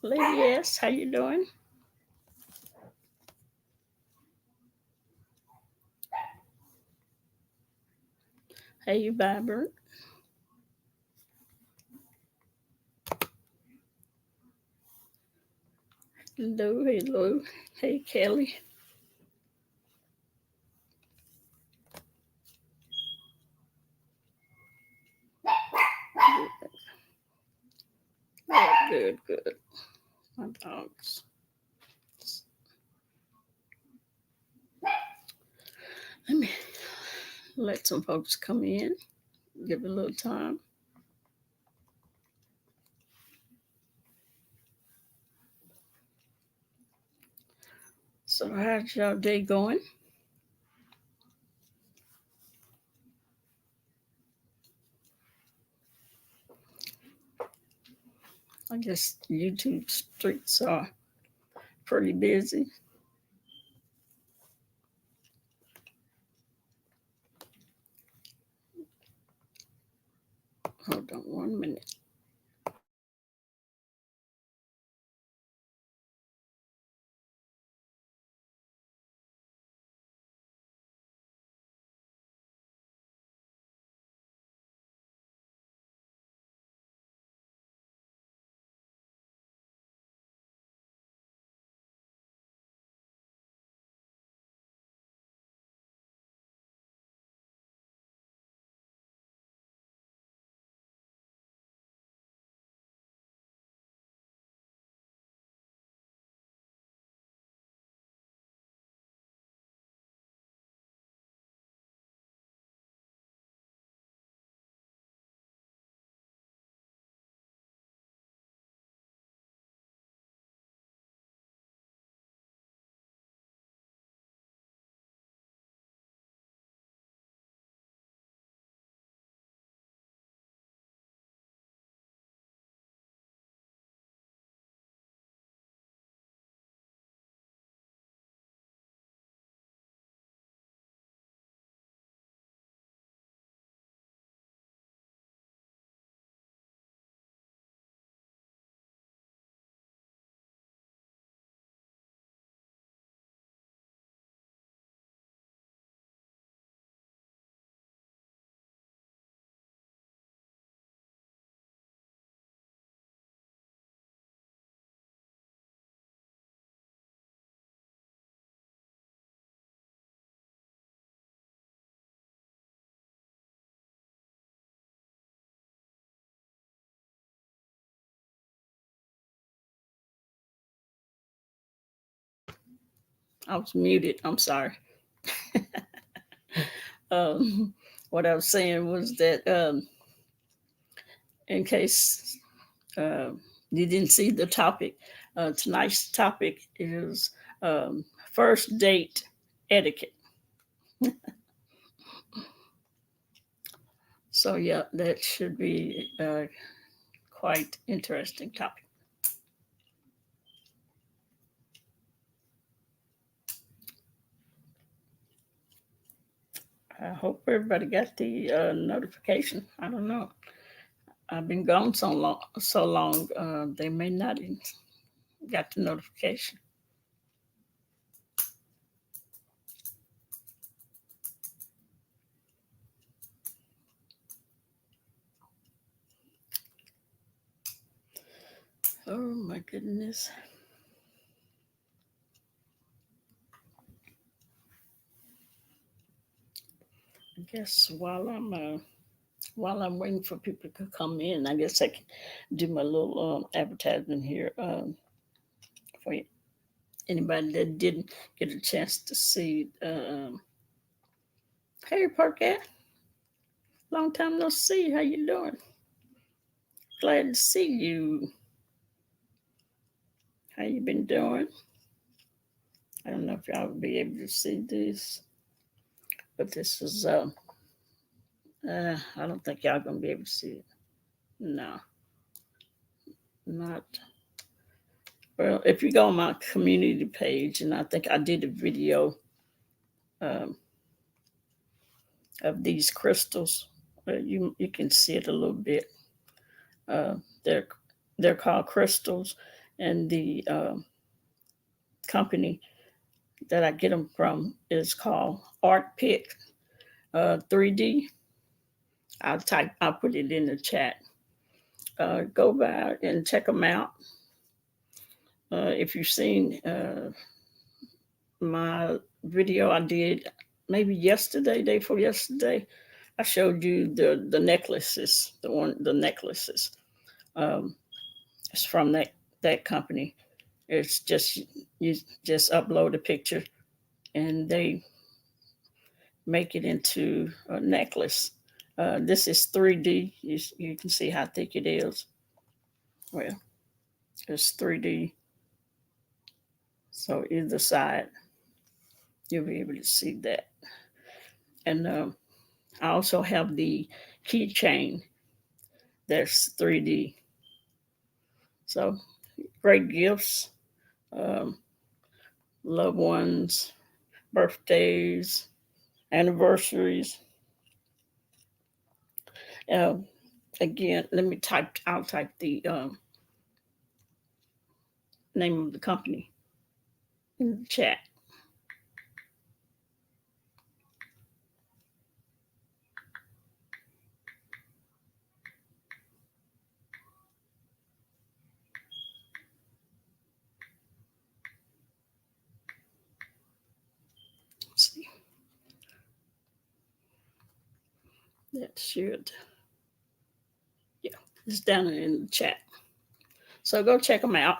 Lady S, how you doing? Hey, Vibrant. Hello, hello. Hey, Kelly. Oh, good, good. My dogs. Let me let some folks come in. Give it a little time. So, how's y'all day going? I guess YouTube streets are pretty busy. Hold on 1 minute. I was muted. I'm sorry. um, what I was saying was that in case uh, you didn't see the topic, tonight's topic is first date etiquette. So, yeah, that should be quite interesting topic. I hope everybody got the notification. I don't know. I've been gone so long. They may not even got the notification. Oh my goodness! I guess while I'm waiting for people to come in, I guess I can do my little advertisement here for anybody that didn't get a chance to see. Hey, Parkette, long time no see. How you doing? Glad to see you. How you been doing? I don't know if y'all will be able to see this, but this is I don't think y'all gonna be able to see it. No, not well. If you go on my community page, and I think I did a video um, of these crystals, you can see it a little bit. Uh, they're they're called crystals, And the company that I get them from is called Art Pick 3D. I'll put it in the chat. Go by and check them out. If you've seen my video I did maybe yesterday, day before yesterday, I showed you the necklaces, the necklaces. Um, it's from that company. It's just you just upload a picture and they make it into a necklace. This is 3D. You can see how thick it is. Well, it's 3D. So either side, you'll be able to see that. And I also have the keychain that's 3D. So great gifts, um, loved ones, birthdays, anniversaries. Uh, Again, I'll type the name of the company in the chat. Let's see. That should, yeah, it's down in the chat. So go check them out.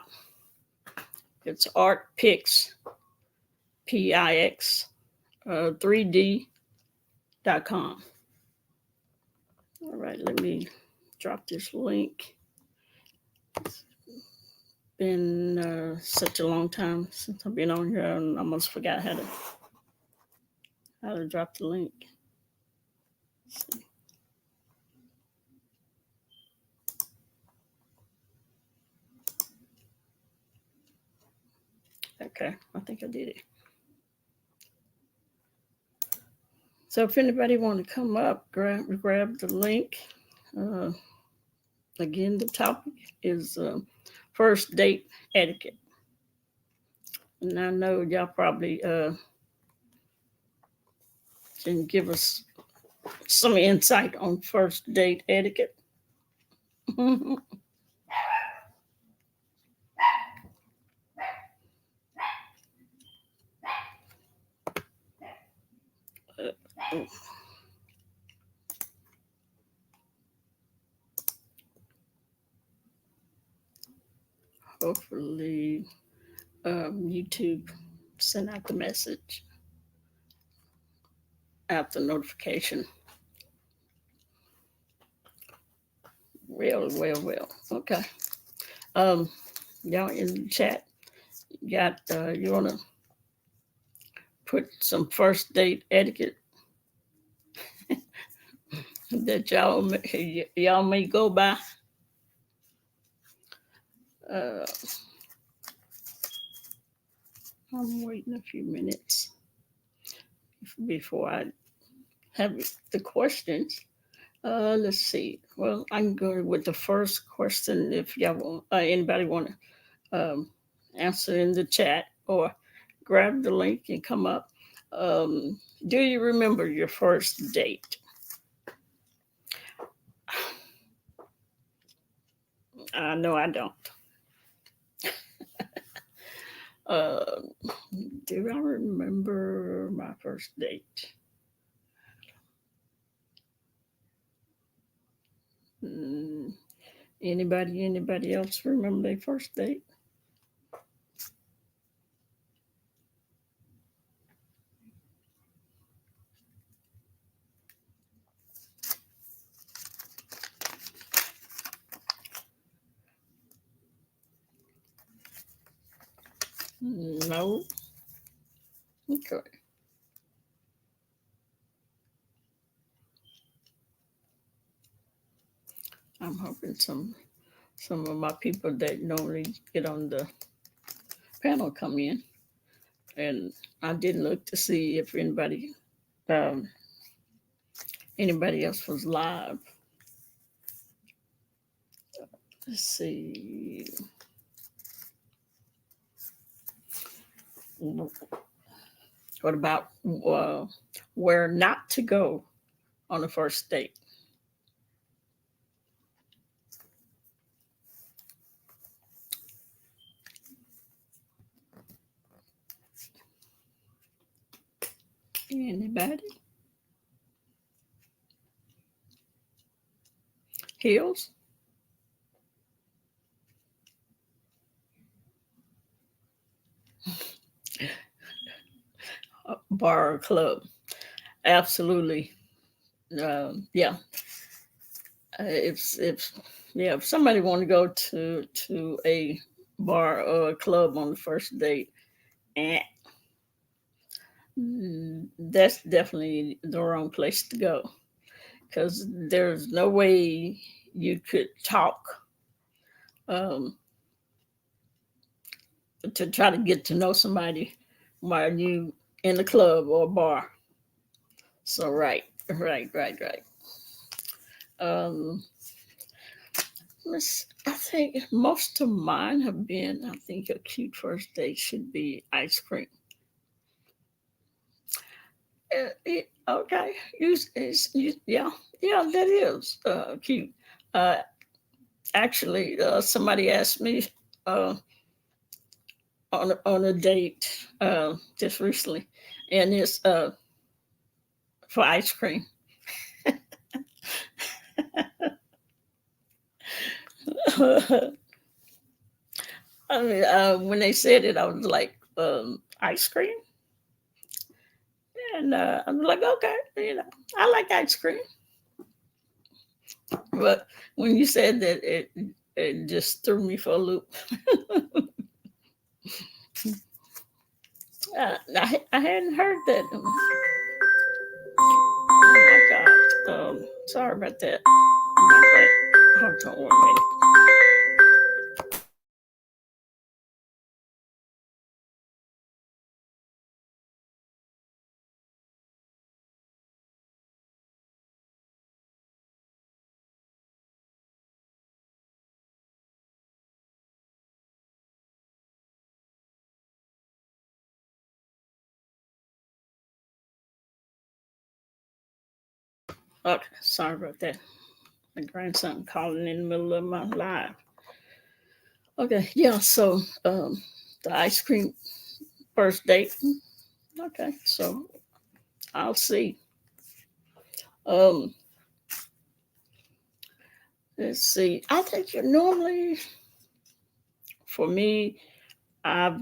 It's Art Pix, Pix, 3D.com. All right, let me drop this link. It's been such a long time since I've been on here, and I almost forgot how to drop the link. Let's see. Okay, I think I did it. So if anybody want to come up, grab the link. Uh, Again, the topic is first date etiquette. And I know y'all probably can give us some insight on first date etiquette. Hopefully, YouTube send out the message, out the notification. Well. Okay. Um, y'all in the chat, you want to put some first date etiquette that y'all may go by. Uh, I'm waiting a few minutes before I have the questions. Let's see. Well, I can go with the first question if y'all want, anybody want to answer in the chat or grab the link and come up. Do you remember your first date? No, I don't. Uh, do I remember my first date? Mm, anybody else remember their first date? No. Okay. I'm hoping some of my people that normally get on the panel come in, and I didn't look to see if um, anybody else was live. Let's see. What about where not to go on the first date? Anybody? Heels? Bar or club? Absolutely. Yeah. If yeah, if somebody want to go to a bar or a club on the first date, eh, that's definitely the wrong place to go because there's no way you could talk um, to try to get to know somebody while you in the club or bar. So right. Um, I think most of mine have been. I think a cute first date should be ice cream. Okay, yeah, yeah, that is cute. Uh, Actually, somebody asked me uh, on a date just recently, and it's for ice cream. I mean, when they said it, I was like, ice cream, and I'm like, okay, I like ice cream, but when you said that, it just threw me for a loop. I hadn't heard that. Oh my God. Sorry about that. Okay. Hold on 1 minute. Okay, sorry about that. My grandson calling in the middle of my live. Okay, yeah, so the ice cream first date. Okay, so I'll see. Um, let's see. I think you normally, for me, I've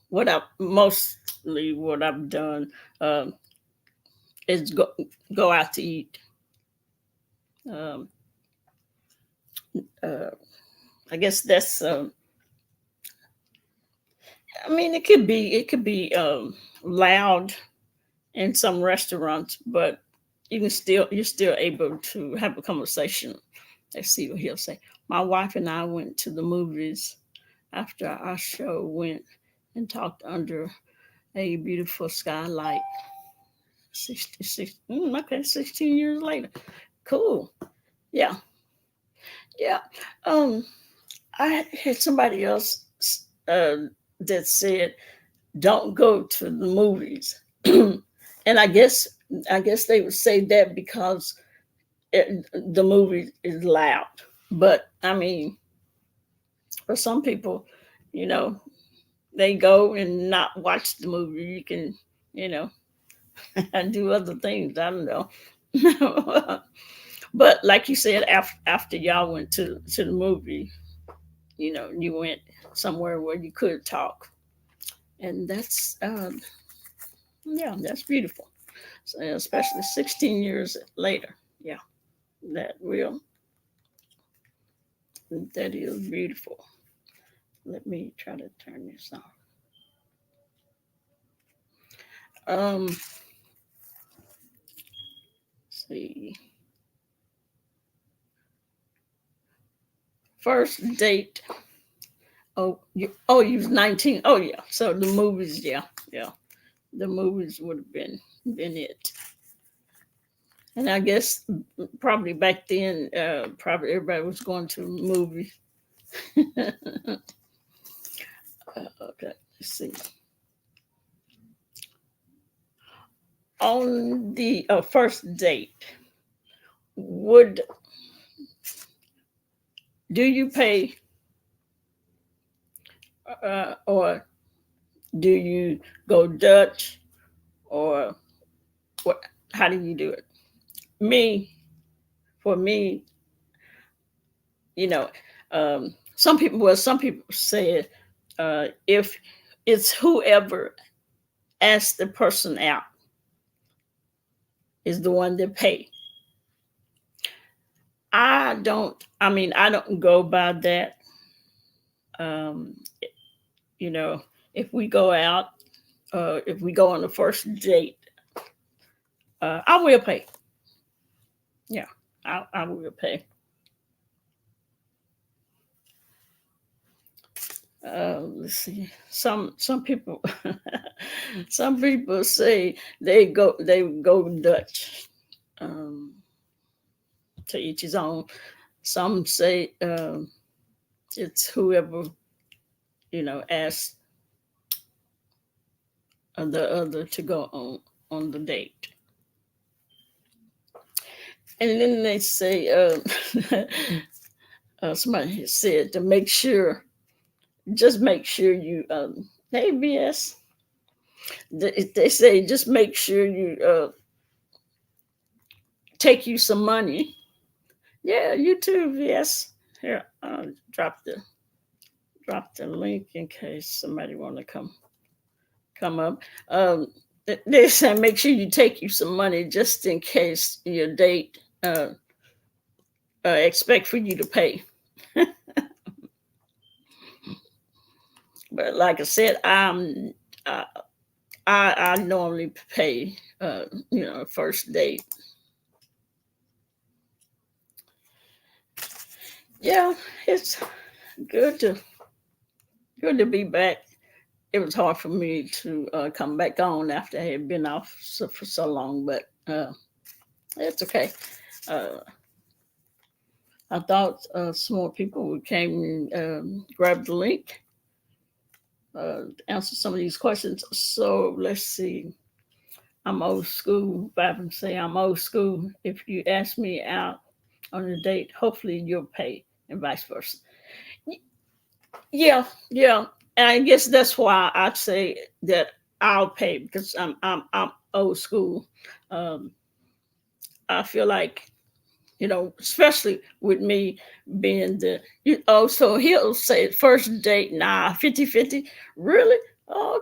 what I've done um, is go out to eat. Um, uh, I guess that's I mean, it could be loud in some restaurants, but you're still able to have a conversation. Let's see what he'll say. My wife and I went to the movies after our show went and talked under a beautiful skylight. 66, okay, 16 years later. Cool. Yeah, yeah. Um, I had somebody else uh, that said don't go to the movies. And I guess they would say that because the movie is loud. But I mean, for some people, you know, they go and not watch the movie. You can, you know, and do other things. I don't know. But like you said, after y'all went to the movie, you went somewhere where you could talk, and that's yeah, that's beautiful. So, especially 16 years later. Yeah, that real that is beautiful. Let me try to turn this off. Um, see. First date. You was 19. Oh yeah. So the movies, yeah, yeah. The movies would have been it. And I guess probably back then, probably everybody was going to movies. Okay, let's see. On the first date, would do you pay, or do you go Dutch, or what? How do you do it? Me, for me, you know, some people say if it's whoever asks the person out is the one that pay. I don't go by that. Um, you know, if we go out, if we go on the first date, I will pay. Yeah, I will pay. Let's see. Some people, some people say they go Dutch. Um, to each his own. Some say it's whoever asks the other to go on the date. And then they say, somebody has said to make sure, just make sure you, hey, BS, they say just make sure you take you some money. Yeah, you too, BS. Here, drop the link in case somebody want to come up. They say make sure you take you some money just in case your date expect for you to pay. But like I said, uh, I normally pay. First date. Yeah, it's good to good to be back. It was hard for me to come back on after I had been off for so long, but it's okay. Uh, I thought some more people would came and grab the link, answer some of these questions. So let's see. I'm old school. If I say I'm old school, if you ask me out on a date, hopefully you'll pay, and vice versa. Yeah, yeah. And I guess that's why I say that I'll pay because I'm old school. Um, I feel like especially with me being so he'll say first date, nah, 50-50. Really? Oh,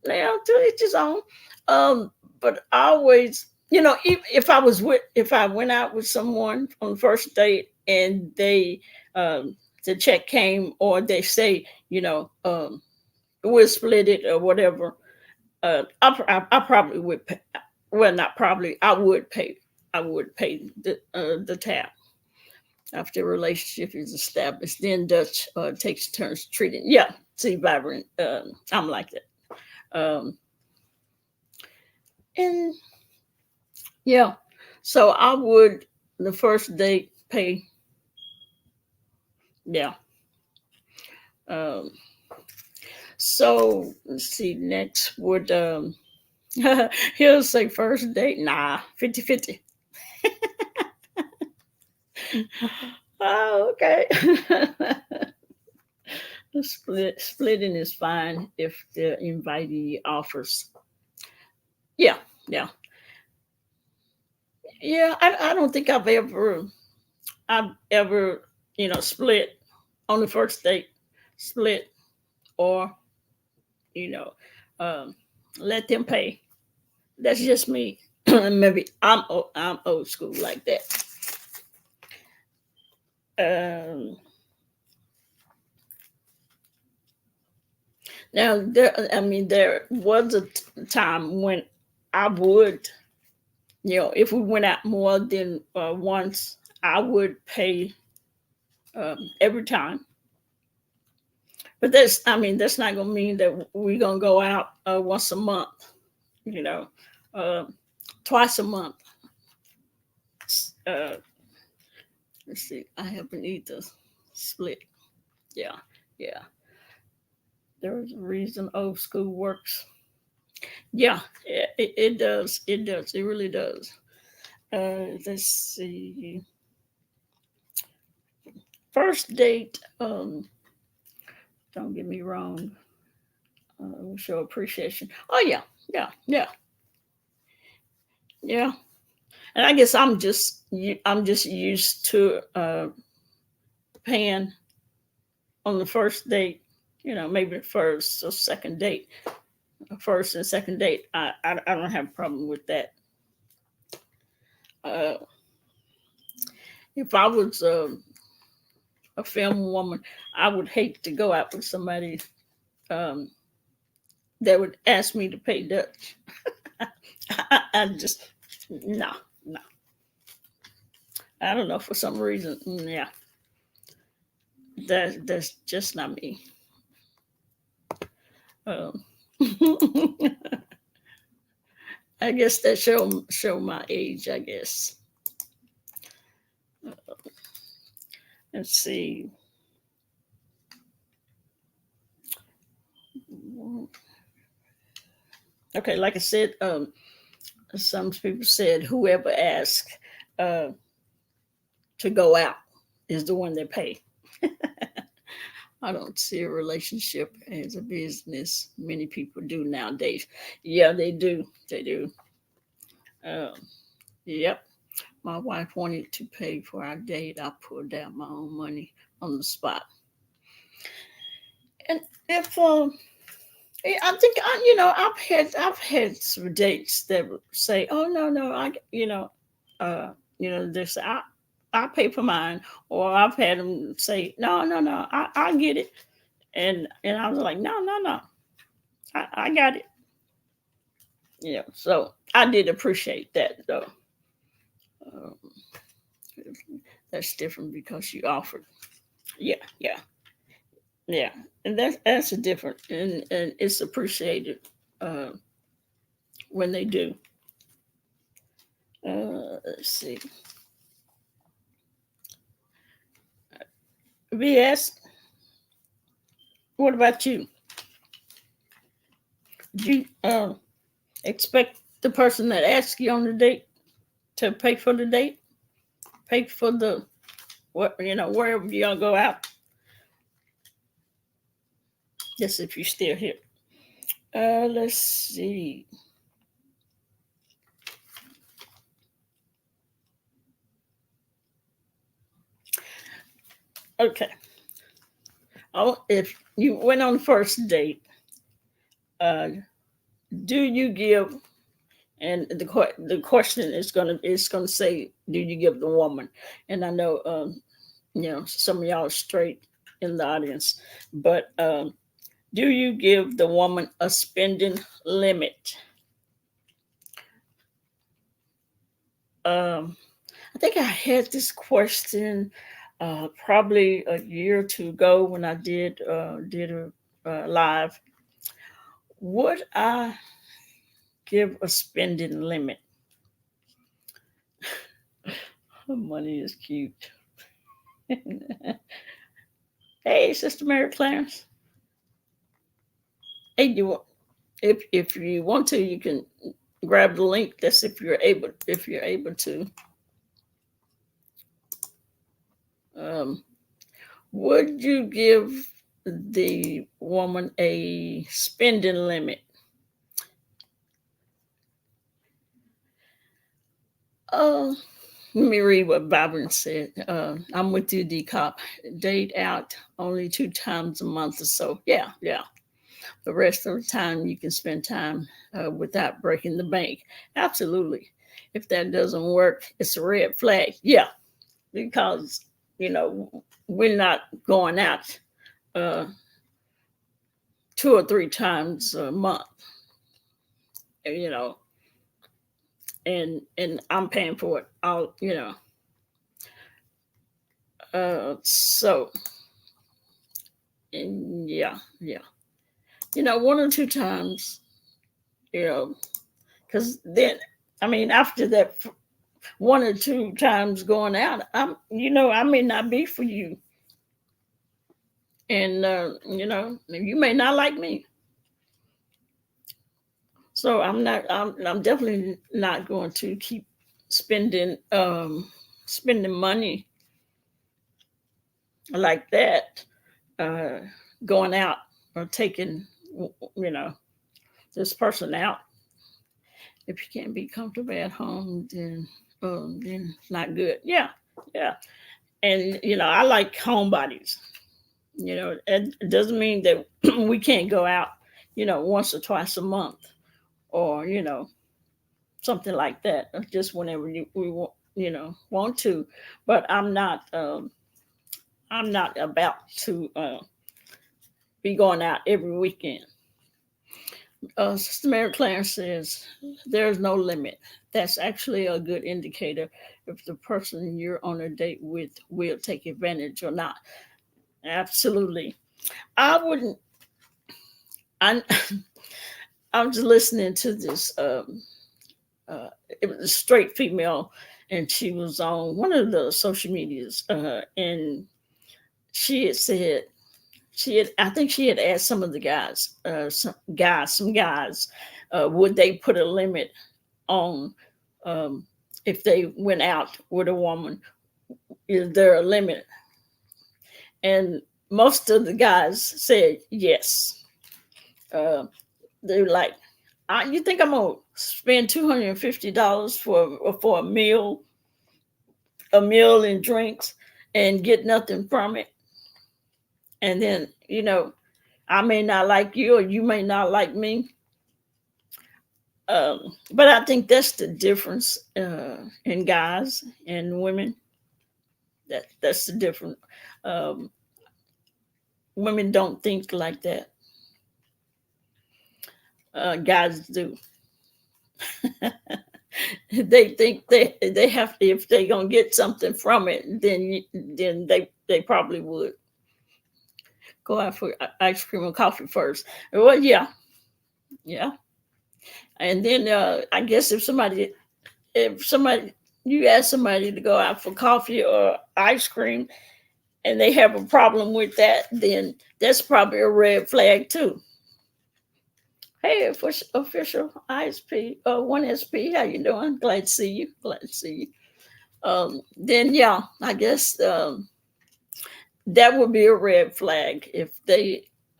now to each his own. Um, but I always, if I went out with someone on the first date and the check came, or they say, we'll split it or whatever, I probably would pay. Well, not probably, I would pay. I would pay the tab after a relationship is established. Then Dutch takes turns treating. Yeah, see, Vibrant, I'm like that. And yeah, so I would the first date pay. Yeah. Um, so let's see. Next would he'll say first date. Nah, 50-50. Oh, okay. Splitting is fine if the invitee offers. Yeah, yeah, yeah. I don't think I've ever split on the first date, split, or you know um, let them pay. That's just me. Maybe I'm old school like that. Now there was a time when I would, if we went out more than once, I would pay every time. But that's not gonna mean that we're gonna go out once a month. You know, uh, twice a month. Uh, let's see. I haven't either split. Yeah, yeah. There's a reason old school works. Yeah, it does. It does. It really does. Let's see. First date. Don't get me wrong. We show appreciation. Oh yeah, yeah, yeah, yeah. And I guess I'm just used to paying on the first date. You know, maybe the first or second date. First and second date. I don't have a problem with that. Uh, if I was a film woman, I would hate to go out with somebody um, that would ask me to pay Dutch. I just no, no. I don't know for some reason. Yeah, that's just not me. Um, I guess that show my age. I guess. Let's see. Okay, like I said, some people said whoever asks uh, to go out is the one that pay. I don't see a relationship as a business. Many people do nowadays. Yeah, they do. They do. Um, yep. My wife wanted to pay for our date. I pulled out my own money on the spot. And if I think I've had some dates that would say, "Oh no, no, they say I pay for mine," or I've had them say, "No, no, no, I get it," and I was like, "No, no, no, I got it." So I did appreciate that though. Um, that's different because you offered. Yeah, yeah, yeah, and that's a different, and it's appreciated uh, when they do. Let's see. VS, what about you? Do you expect the person that asks you on the date to pay for the date, pay for the what wherever y'all go out? Yes, if you're still here. Let's see. Okay. Oh, if you went on the first date, uh, do you give? And the question is gonna say, do you give the woman? And I know some of y'all are straight in the audience, but do you give the woman a spending limit? Um, I think I had this question probably a year or two ago when I did a live. Would I give a spending limit? Money is cute. Hey, Sister Mary Clarence. Hey, if you want to, you can grab the link. That's if you're able to. Um, would you give the woman a spending limit? Uh, Let me read what Byron said. I'm with you, D Cop. Date out only 2 times a month or so. Yeah, yeah. The rest of the time you can spend time without breaking the bank. Absolutely. If that doesn't work, it's a red flag. Yeah, because we're not going out uh, 2 or 3 times a month. You know, and I'm paying for it. So and yeah, yeah. 1 or 2 times. You know, because then I mean after that 1 or 2 times going out, I may not be for you, and you may not like me. So I'm definitely not going to keep spending spending money like that, uh, going out or taking, you know, this person out. If you can't be comfortable at home, then it's not good. Yeah, yeah. And I like homebodies. It doesn't mean that we can't go out, once or twice a month, or something like that, or just whenever we want, want to. But I'm not about to be going out every weekend. Sister Mary Clarence says there's no limit. That's actually a good indicator if the person you're on a date with will take advantage or not. Absolutely. I wouldn't. I I was listening to this. It was a straight female, and she was on one of the social medias, and she had said I think she had asked some of the guys, some guys, would they put a limit on, um, if they went out with a woman? Is there a limit? And most of the guys said yes. Uh, they're like, you think I'm gonna spend $250 for a meal and drinks, and get nothing from it? And then I may not like you, or you may not like me. But I think that's the difference, in guys and women. That's the difference. Um, Women don't think like that. Guys do. They think they have, if they gonna get something from it, then they probably would go out for ice cream and coffee first. Well, yeah, yeah. And then, I guess if somebody you ask somebody to go out for coffee or ice cream, and they have a problem with that, then that's probably a red flag too. Hey, official ISP, 1SP, how you doing? Glad to see you. Glad to see you. Then yeah, I guess, that would be a red flag if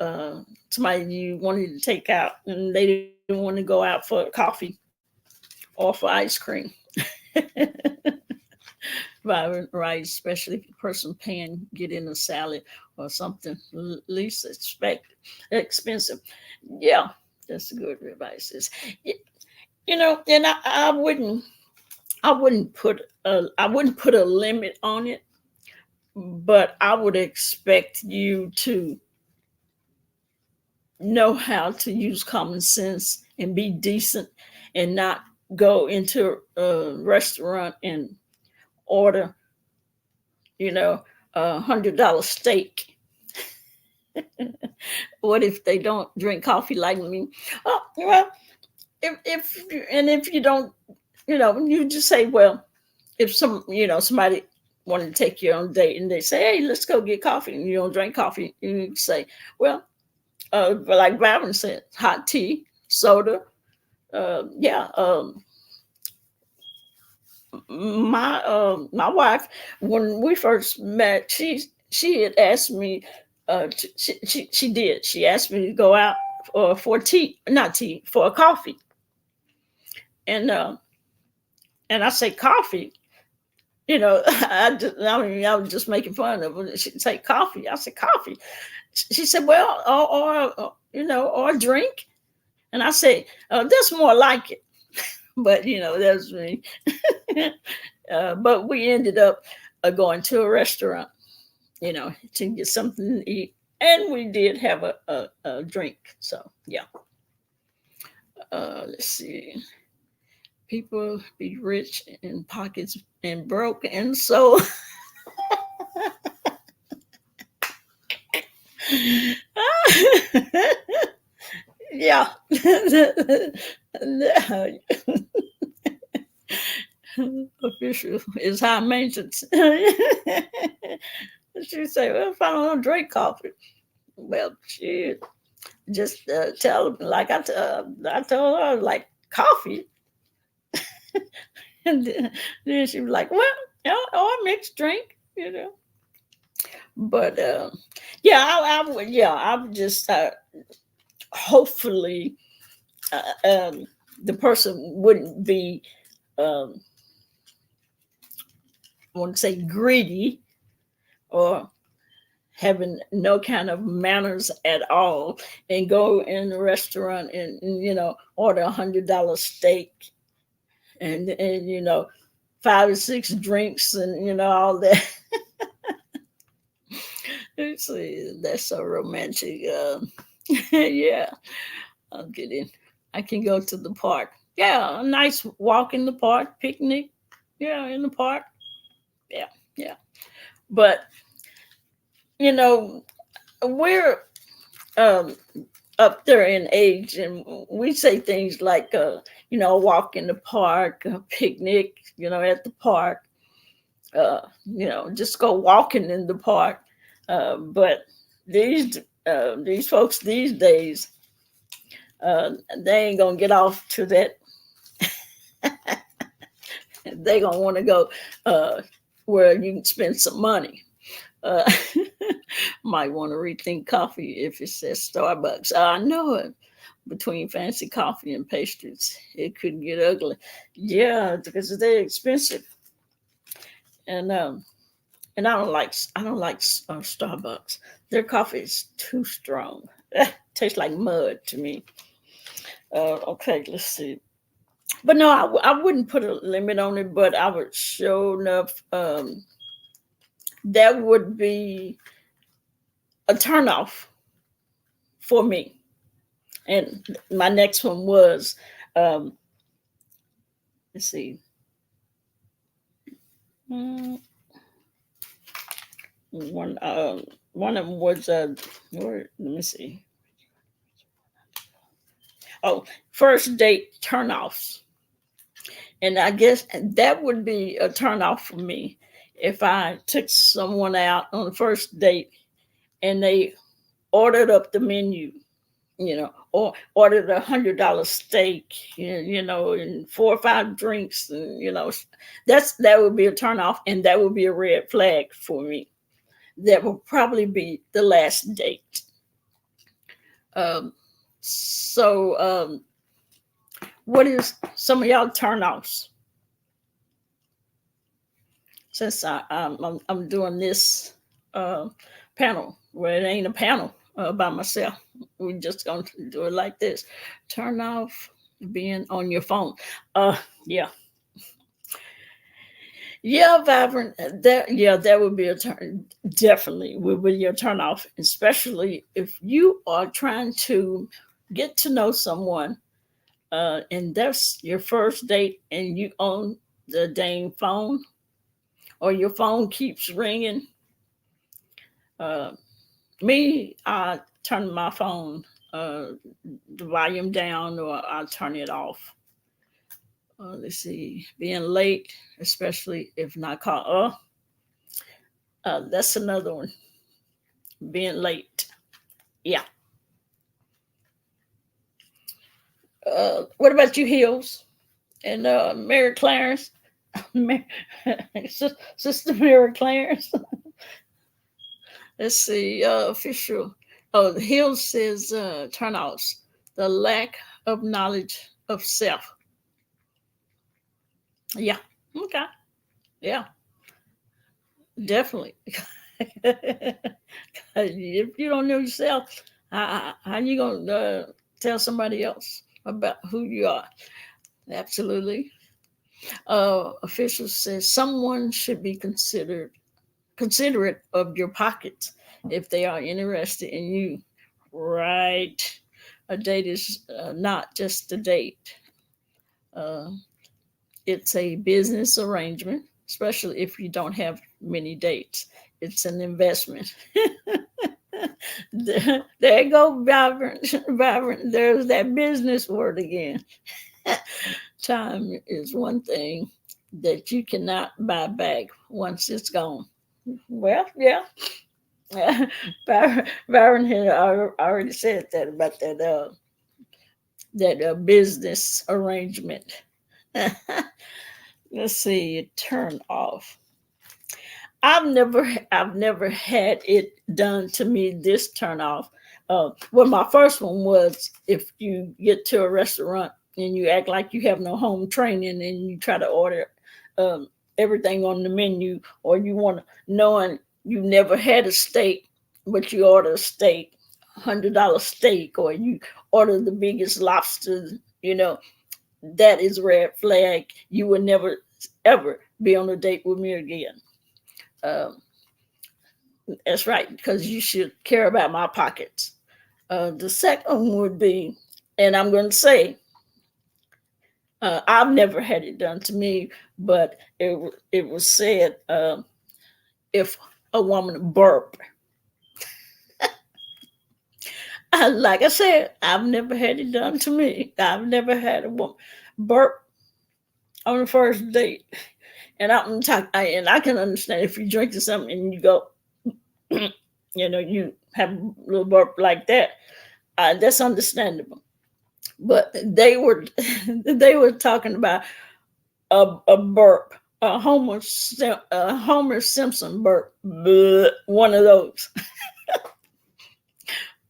uh, somebody you wanted to take out, and they didn't want to go out for coffee or for ice cream. Right, especially if the person paying get in a salad or something least expensive. Yeah, that's a good advice. And I wouldn't put a limit on it, but I would expect you to know how to use common sense and be decent, and not go into a restaurant and order, $100 steak. What if they don't drink coffee like me? Oh, well, if you don't, you just say, well, if somebody wanted to take you on a date, and they say, hey, let's go get coffee, and you don't drink coffee, you say, well, but like Byron said, hot tea, soda. Yeah. My wife, when we first met, she had asked me, she did, she asked me to go out for tea, not tea, for a coffee. And I say coffee. I was just making fun of her. She'd say coffee. I said coffee. She said, well, or a drink. And I say, that's more like it. But that's me. But we ended up, going to a restaurant, to get something to eat, and we did have a drink. So yeah. Let's see. People be rich in pockets and broke in soul. Yeah. Official is high maintenance. She say, well, if I don't drink coffee, well, shit. Just tell them, like I told her, like coffee. And then she was like, well, a mixed drink. But yeah, I would, yeah, I would just hopefully the person wouldn't be, um, I want to say greedy, or having no kind of manners at all, and go in the restaurant and order $100 steak, and 5 or 6 drinks, and all that. That's so romantic. Yeah, I'm kidding. I can go to the park. Yeah, a nice walk in the park, picnic. Yeah, in the park. Yeah, yeah. But you know, we're um, up there in age, and we say things like, walk in the park, a picnic, at the park. Just go walking in the park. But these folks these days, they ain't gonna get off to that. They gonna want to go where you can spend some money. Uh, might want to rethink coffee if it says Starbucks. I know it. Between fancy coffee and pastries, it could get ugly. Yeah, because they're expensive, and I don't like Starbucks. Their coffee is too strong. Tastes like mud to me. Okay, let's see. But no, I wouldn't put a limit on it. But I would show enough. That would be a turnoff for me. And my next one was, um, let's see, mm, one of them was let me see. Oh, first date turnoffs, and I guess that would be a turnoff for me if I took someone out on the first date and they ordered up the menu, or ordered $100 steak, and 4 or 5 drinks, and that would be a turnoff, and that would be a red flag for me. That will probably be the last date. Um, so, what is some of y'all turnoffs? Since I'm doing this uh, panel, well, it ain't a panel by myself. We're just going to do it like this. Turn off being on your phone. Uh, yeah, yeah, vibrant. That would be a turn. Definitely would be your turn off, especially if you are trying to get to know someone, and that's your first date, and you own the dang phone, or your phone keeps ringing. Uh, I turn my phone, uh, the volume down, or I turn it off. Let's see, being late, especially if not called. That's another one. Being late. Yeah. What about you, Hills and Mary Clarence? Sister Mary Clarence. Let's see. Official. Oh, Hills says turnoffs. The lack of knowledge of self. Yeah. Okay. Yeah. Definitely. If you don't know yourself, how you gonna tell somebody else about who you are? Absolutely. Officials says someone should be considerate of your pockets if they are interested in you. Right. A date is not just a date. Uh, it's a business arrangement, especially if you don't have many dates. It's an investment. There you go, vibrant, vibrant. There's that business word again. Time is one thing that you cannot buy back once it's gone. Well, yeah, Byron had already said that about that business arrangement. Let's see, turn off. I've never had it done to me this turn off. Well, my first one was if you get to a restaurant and you act like you have no home training and you try to order um, everything on the menu, or you want to knowing you never had a steak, but you order a steak, $100 steak, or you order the biggest lobster, you know, that is red flag. You will never ever be on a date with me again. Um, that's right, because you should care about my pockets. The second one would be, and I'm going to say, I've never had it done to me, but it was said if a woman burp, like I said, I've never had it done to me. I've never had a woman burp on the first date, and I'm talking, and I can understand if you're drinking something and you go, you have a little burp like that. That's understandable. But they were they were talking about a burp, a Homer Simpson burp, bleh, one of those.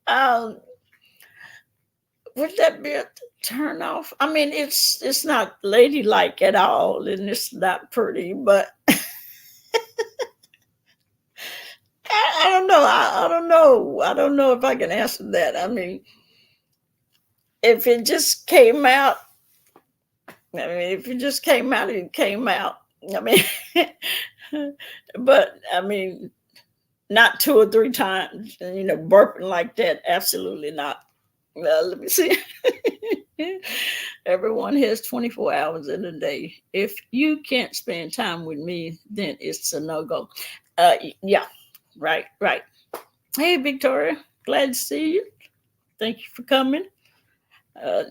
Um, would that be a turn off? I mean, it's not ladylike at all, and it's not pretty. But I don't know. I don't know. I don't know if I can answer that. I mean, if it just came out, I mean, if it just came out, it came out. I mean, but I mean, not two or three times, burping like that. Absolutely not. Let me see. Everyone has 24 hours in a day. If you can't spend time with me, then it's a no go. Yeah, right, right. Hey, Victoria, glad to see you. Thank you for coming. Uh,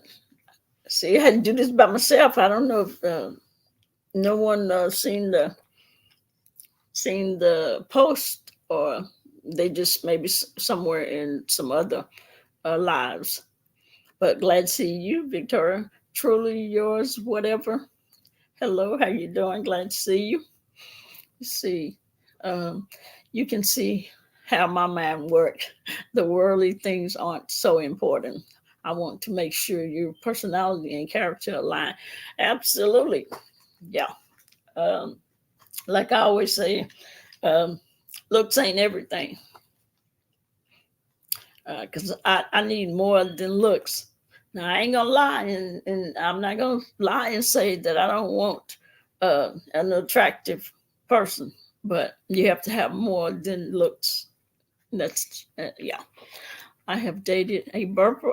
see, I had to do this by myself. I don't know if no one seen the post, or they just maybe somewhere in some other lives. But glad to see you, Victoria. Truly yours, whatever. Hello, how you doing? Glad to see you. Let's see. Um, you can see how my mind works. The worldly things aren't so important. I want to make sure your personality and character align. Absolutely. Yeah. Um, like I always say, um, looks ain't everything. Because I need more than looks. Now I ain't gonna lie, and I'm not gonna lie and say that I don't want an attractive person, but you have to have more than looks. That's yeah. I have dated a burper,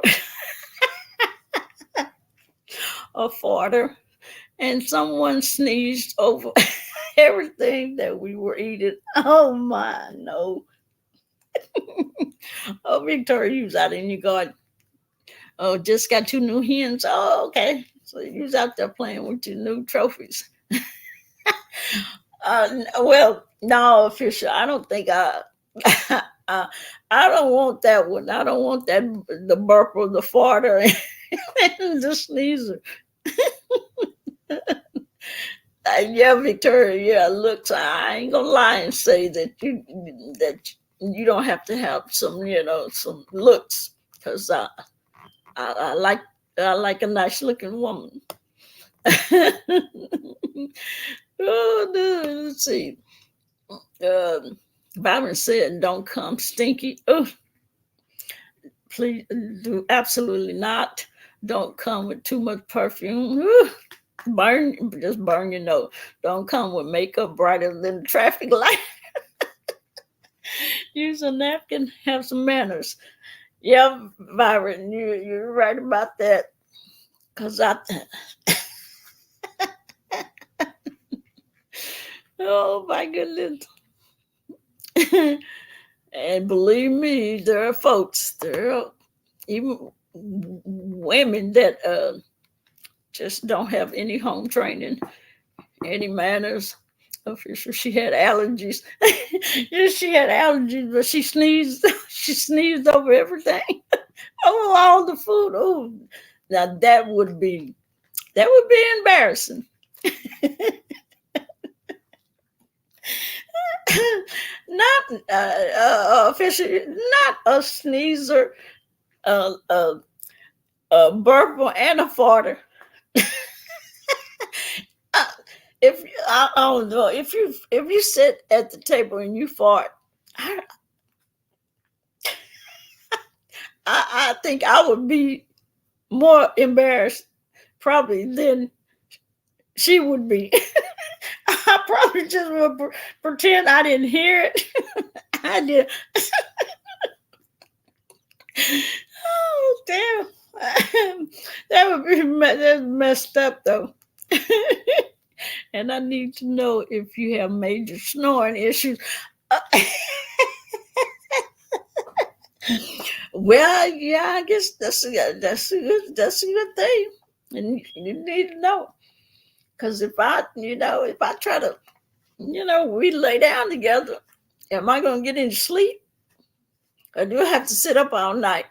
a farter, and someone sneezed over everything that we were eating. Oh my no! Oh, Victoria, you was out in your garden. Oh, just got two new hens. Oh, okay. So you was out there playing with your new trophies. Well, no, Fisher, I don't think I. I don't want that one. I don't want that the burper, the farter, and the sneezer. Yeah, Victoria. Yeah, looks. I ain't gonna lie and say that you don't have to have some looks, because I like a nice looking woman. Oh no, let's see. Um, Byron said, "Don't come stinky." Oh, please do absolutely not. Don't come with too much perfume. Ooh, burn your nose. Don't come with makeup brighter than the traffic light. Use a napkin. Have some manners. Yeah, Byron, you're right about that. Cause oh my goodness. And believe me, there are even women that just don't have any home training, any manners. official. She had allergies. Yeah, she had allergies, but she sneezed. She sneezed over everything, over all the food. Oh, now that would be embarrassing. Not official, not a sneezer, a a, a burper, and a farter. Uh, if I don't know if you sit at the table and you fart, I I think I would be more embarrassed probably than she would be. I probably just would pretend I didn't hear it. I did. Oh damn! That would be that's messed up though. And I need to know if you have major snoring issues. Uh, well, yeah, I guess that's a good thing, and you need to know because if I try to, we lay down together, am I gonna get any sleep, or do I have to sit up all night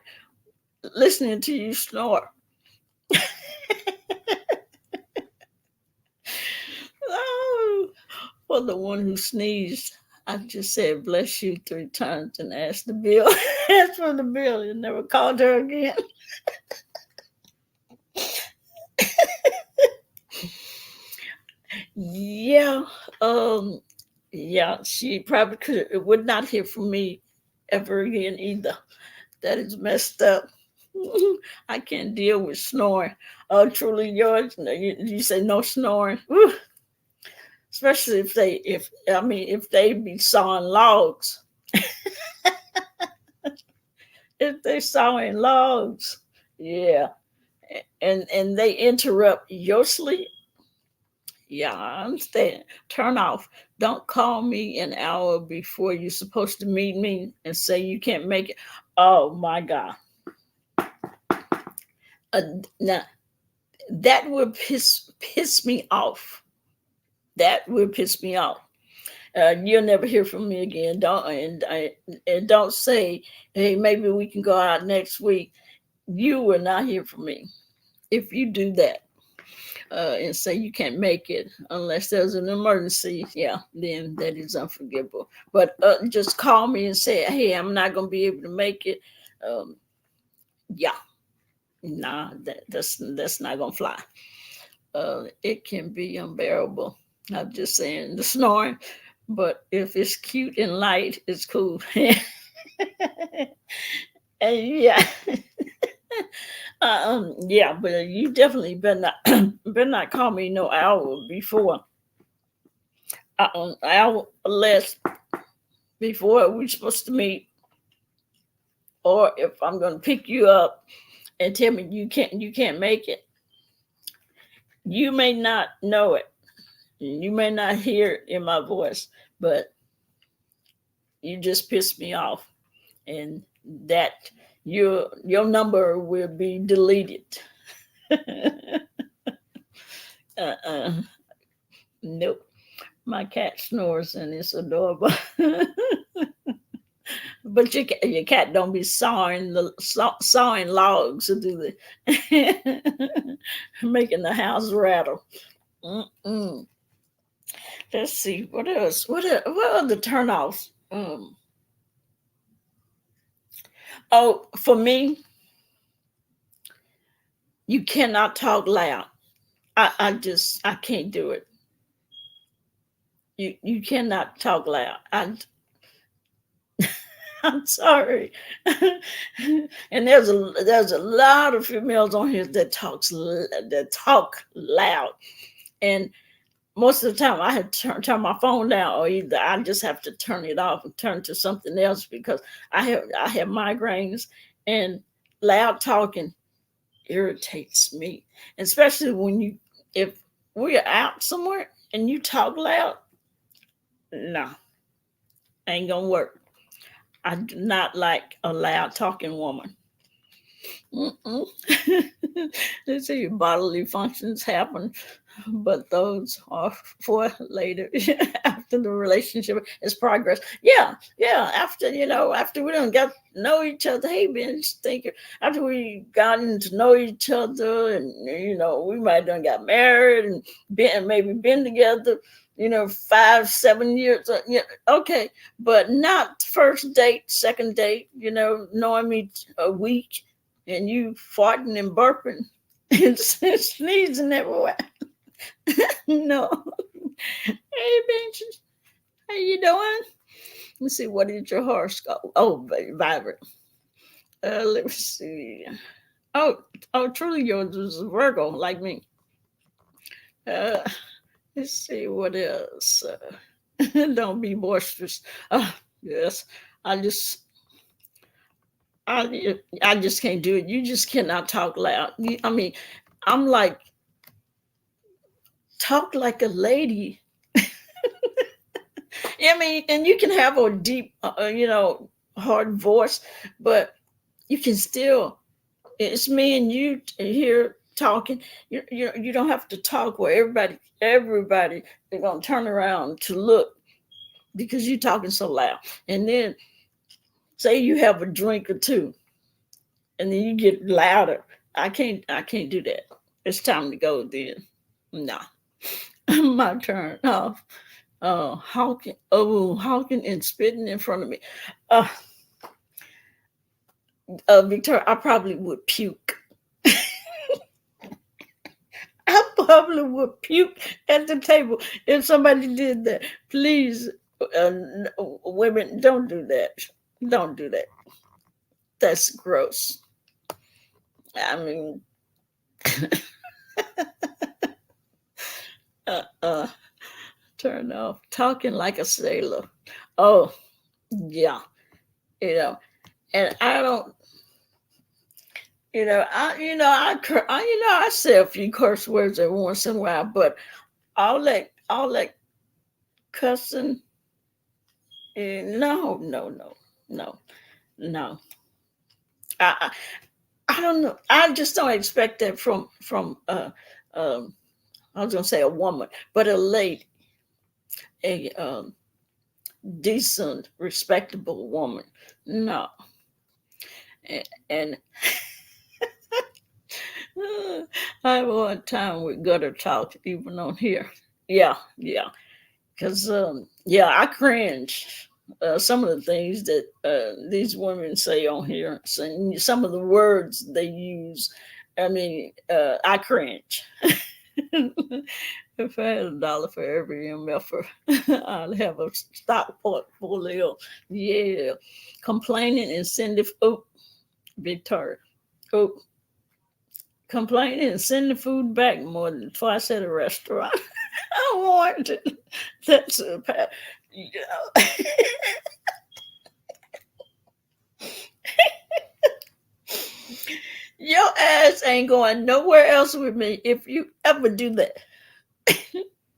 listening to you snore? Oh, for the one who sneezed, I just said bless you 3 times and asked the bill. Asked for the bill and never called her again. Yeah, um, yeah, she probably would not hear from me ever again either. That is messed up. I can't deal with snoring. Oh, truly yours. No, you say no snoring. Whew. Especially if they be sawing logs. If they sawing logs, yeah, and they interrupt your sleep. Yeah, I understand. Turn off. Don't call me an hour before you're supposed to meet me and say you can't make it. Oh my God. Uh, Now that would piss me off. That would piss me off. You'll never hear from me again. And don't say, hey, maybe we can go out next week. You will not hear from me if you do that. And say you can't make it unless there's an emergency, yeah, then that is unforgivable. But just call me and say, hey, I'm not going to be able to make it. Um, yeah, nah, that's not going to fly. It can be unbearable. I'm just saying the snoring, but if it's cute and light, it's cool. And yeah, yeah, but you definitely better not better not call me no hour before hour or less before we're supposed to meet, or if I'm going to pick you up and tell me you can't make it. You may not know it, you may not hear it in my voice, but you just pissed me off, and that your number will be deleted. uh-uh. Nope. My cat snores and it's adorable. But your cat don't be sawing logs, do they? Making the house rattle. Mm-mm. Let's see what else. What are the turnoffs? Oh, for me, you cannot talk loud. I can't do it. You cannot talk loud. I'm sorry. And there's a lot of females on here that talk loud, and most of the time I have to turn my phone down, or either I just have to turn it off and turn to something else because I have migraines, and loud talking irritates me, especially if we're out somewhere and you talk loud. No, ain't gonna work. I do not like a loud talking woman. Mm-mm. They say bodily functions happen, but those are for later, after the relationship is progress. Yeah, yeah. After after we don't get to know each other. Hey, Ben, just thinking after we gotten to know each other, and we might done got married and been together. 5, 7 years. Yeah, okay, but not first date, second date. Knowing me a week and you farting and burping and sneezing everywhere. No. Hey, Benji, how you doing? Let's see, what is your horoscope? Oh, vibrant. Let's see. Oh, oh, truly yours is a Virgo, like me. Uh, let's see what else. Don't be boisterous. Yes, I just, I just can't do it. You just cannot talk loud. I mean, I'm like, talk like a lady. I mean, and you can have a deep, hard voice, but you can still. It's me and you here talking. You don't have to talk where everybody they're gonna turn around to look because you're talking so loud. And then say you have a drink or two, and then you get louder. I can't do that. It's time to go then. No, my turn. Hawking and spitting in front of me. Uh, Victoria, I probably would puke. I probably would puke at the table if somebody did that. Please, women, don't do that. Don't do that. That's gross. I mean, uh, uh, turn off. Talking like a sailor. Oh, yeah. And I don't. I say a few curse words every once in a while, but all that cussing. No, no, no, no, no. I, I don't know. I just don't expect that from um I was gonna say a woman, but a lady, a decent, respectable woman. No, and I have a hard time with gutter talk even on here. Yeah, yeah. Because yeah, I cringe. Some of the things that these women say on here, some of the words they use. I mean, I cringe. If I had $1 for every MFer, I'd have a stock portfolio. Yeah, complaining and sending. Oh, Victoria. Oh, complaining and sending food back more than twice at a restaurant. I want it. That's a pat. Yeah. Your ass ain't going nowhere else with me if you ever do that.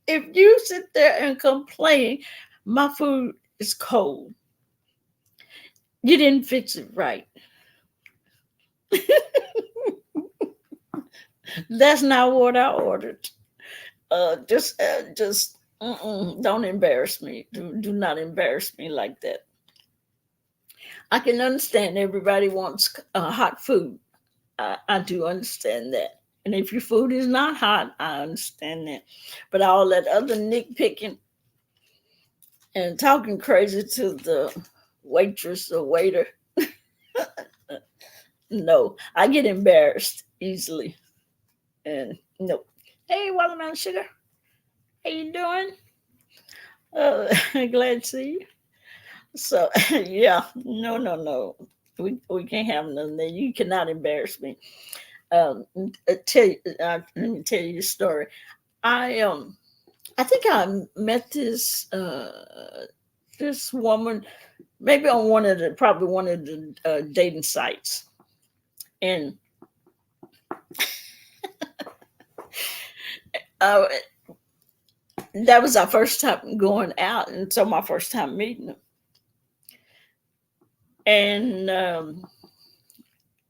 If you sit there and complain, my food is cold. You didn't fix it right. That's not what I ordered. Just don't embarrass me. Do not embarrass me like that. I can understand everybody wants hot food. I do understand that. And if your food is not hot, I understand that. But all that other nitpicking and talking crazy to the waitress or waiter, no, I get embarrassed easily. And no. Hey, watermelon sugar, how you doing? Glad to see you. So yeah, no, no, no. We can't have none there. You cannot embarrass me. Let me tell you a story. I I think I met this woman maybe on probably one of the dating sites, and uh, that was our first time going out, and so my first time meeting her. And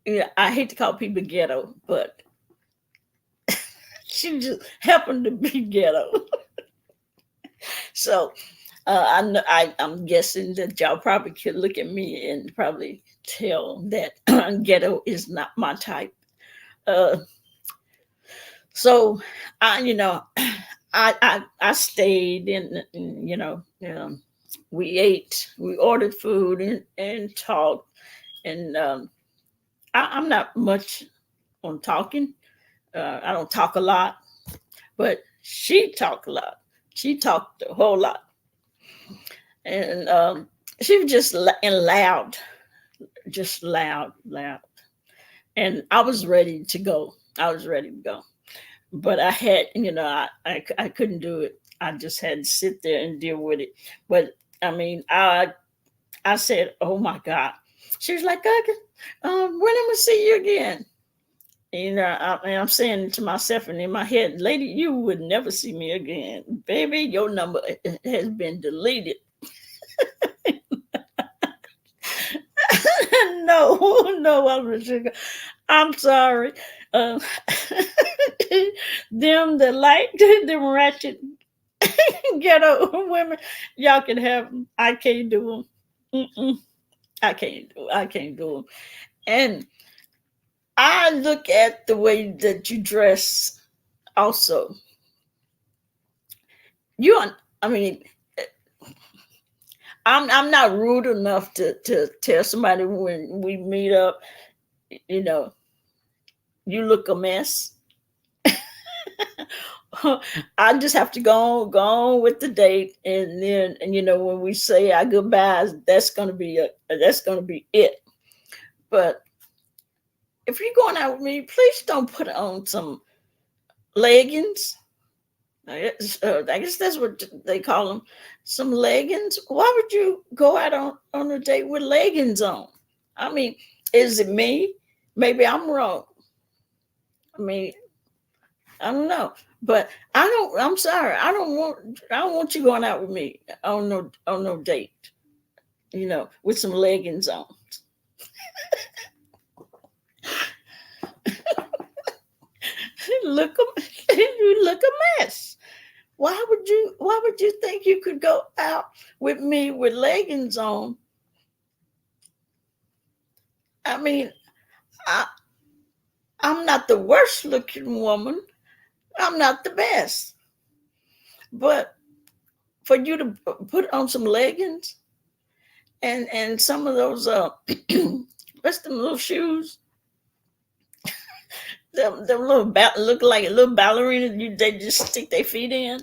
Yeah, I hate to call people ghetto, but she just happened to be ghetto. So I'm guessing that y'all probably could look at me and probably tell that ghetto is not my type. Uh, so I stayed and we ate, we ordered food and talked, and I'm not much on talking. I don't talk a lot, but she talked a lot. She talked a whole lot, and she was just and loud, just loud, loud. And I was ready to go. I was ready to go, but I had, I couldn't do it. I just had to sit there and deal with it. But I mean, I said, "Oh my God!" She was like, when am I gonna see you again?" And I'm saying to myself and in my head, "Lady, you would never see me again, baby. Your number has been deleted." No, no, I'm sorry. Uh, them that like them ratchet ghetto women, y'all can have them. I can't do them. Mm-mm. I can't do them. And I look at the way that you dress. Also, you. I mean, I'm not rude enough to tell somebody when we meet up. You know, you look a mess. I just have to go on with the date, and then and when we say our goodbyes, that's gonna be it. But if you're going out with me, please don't put on some leggings. I guess that's what they call them, some leggings. Why would you go out on a date with leggings on? I mean, is it me? Maybe I'm wrong. I mean, I don't know, but I don't. I'm sorry. I don't want you going out with me on no date. With some leggings on. look a you look a mess. Why would you think you could go out with me with leggings on? I mean, I I'm not the worst looking woman. I'm not the best. But for you to put on some leggings and some of those what's them little shoes? Them little look like a little ballerina. They just stick their feet in.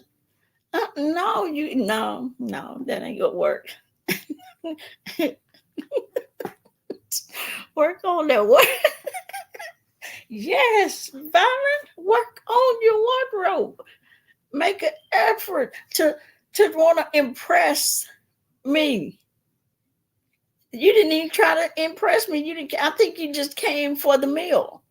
No, no, that ain't gonna work. Work on that work. Yes, Byron, work on your wardrobe. Make an effort to want to impress me. You didn't even try to impress me. You didn't. I think you just came for the meal,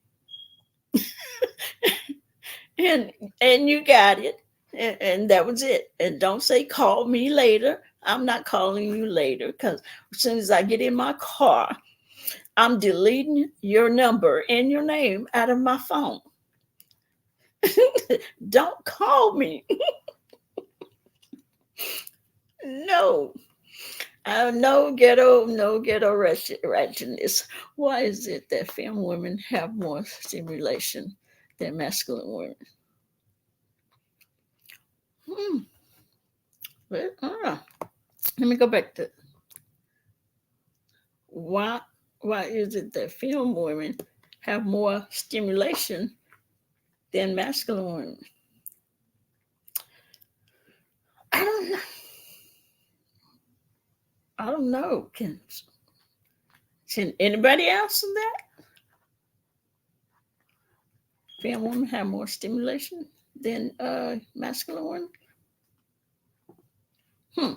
and and you got it, and that was it. And don't say call me later. I'm not calling you later because as soon as I get in my car, I'm deleting your number and your name out of my phone. Don't call me. No. No ghetto ratchetness. Why is it that femme women have more stimulation than masculine women? Hmm. But, let me go back to why. Why is it that femme women have more stimulation than masculine women? I don't know. I don't know. Can anybody answer that? Femme women have more stimulation than masculine women? Hmm.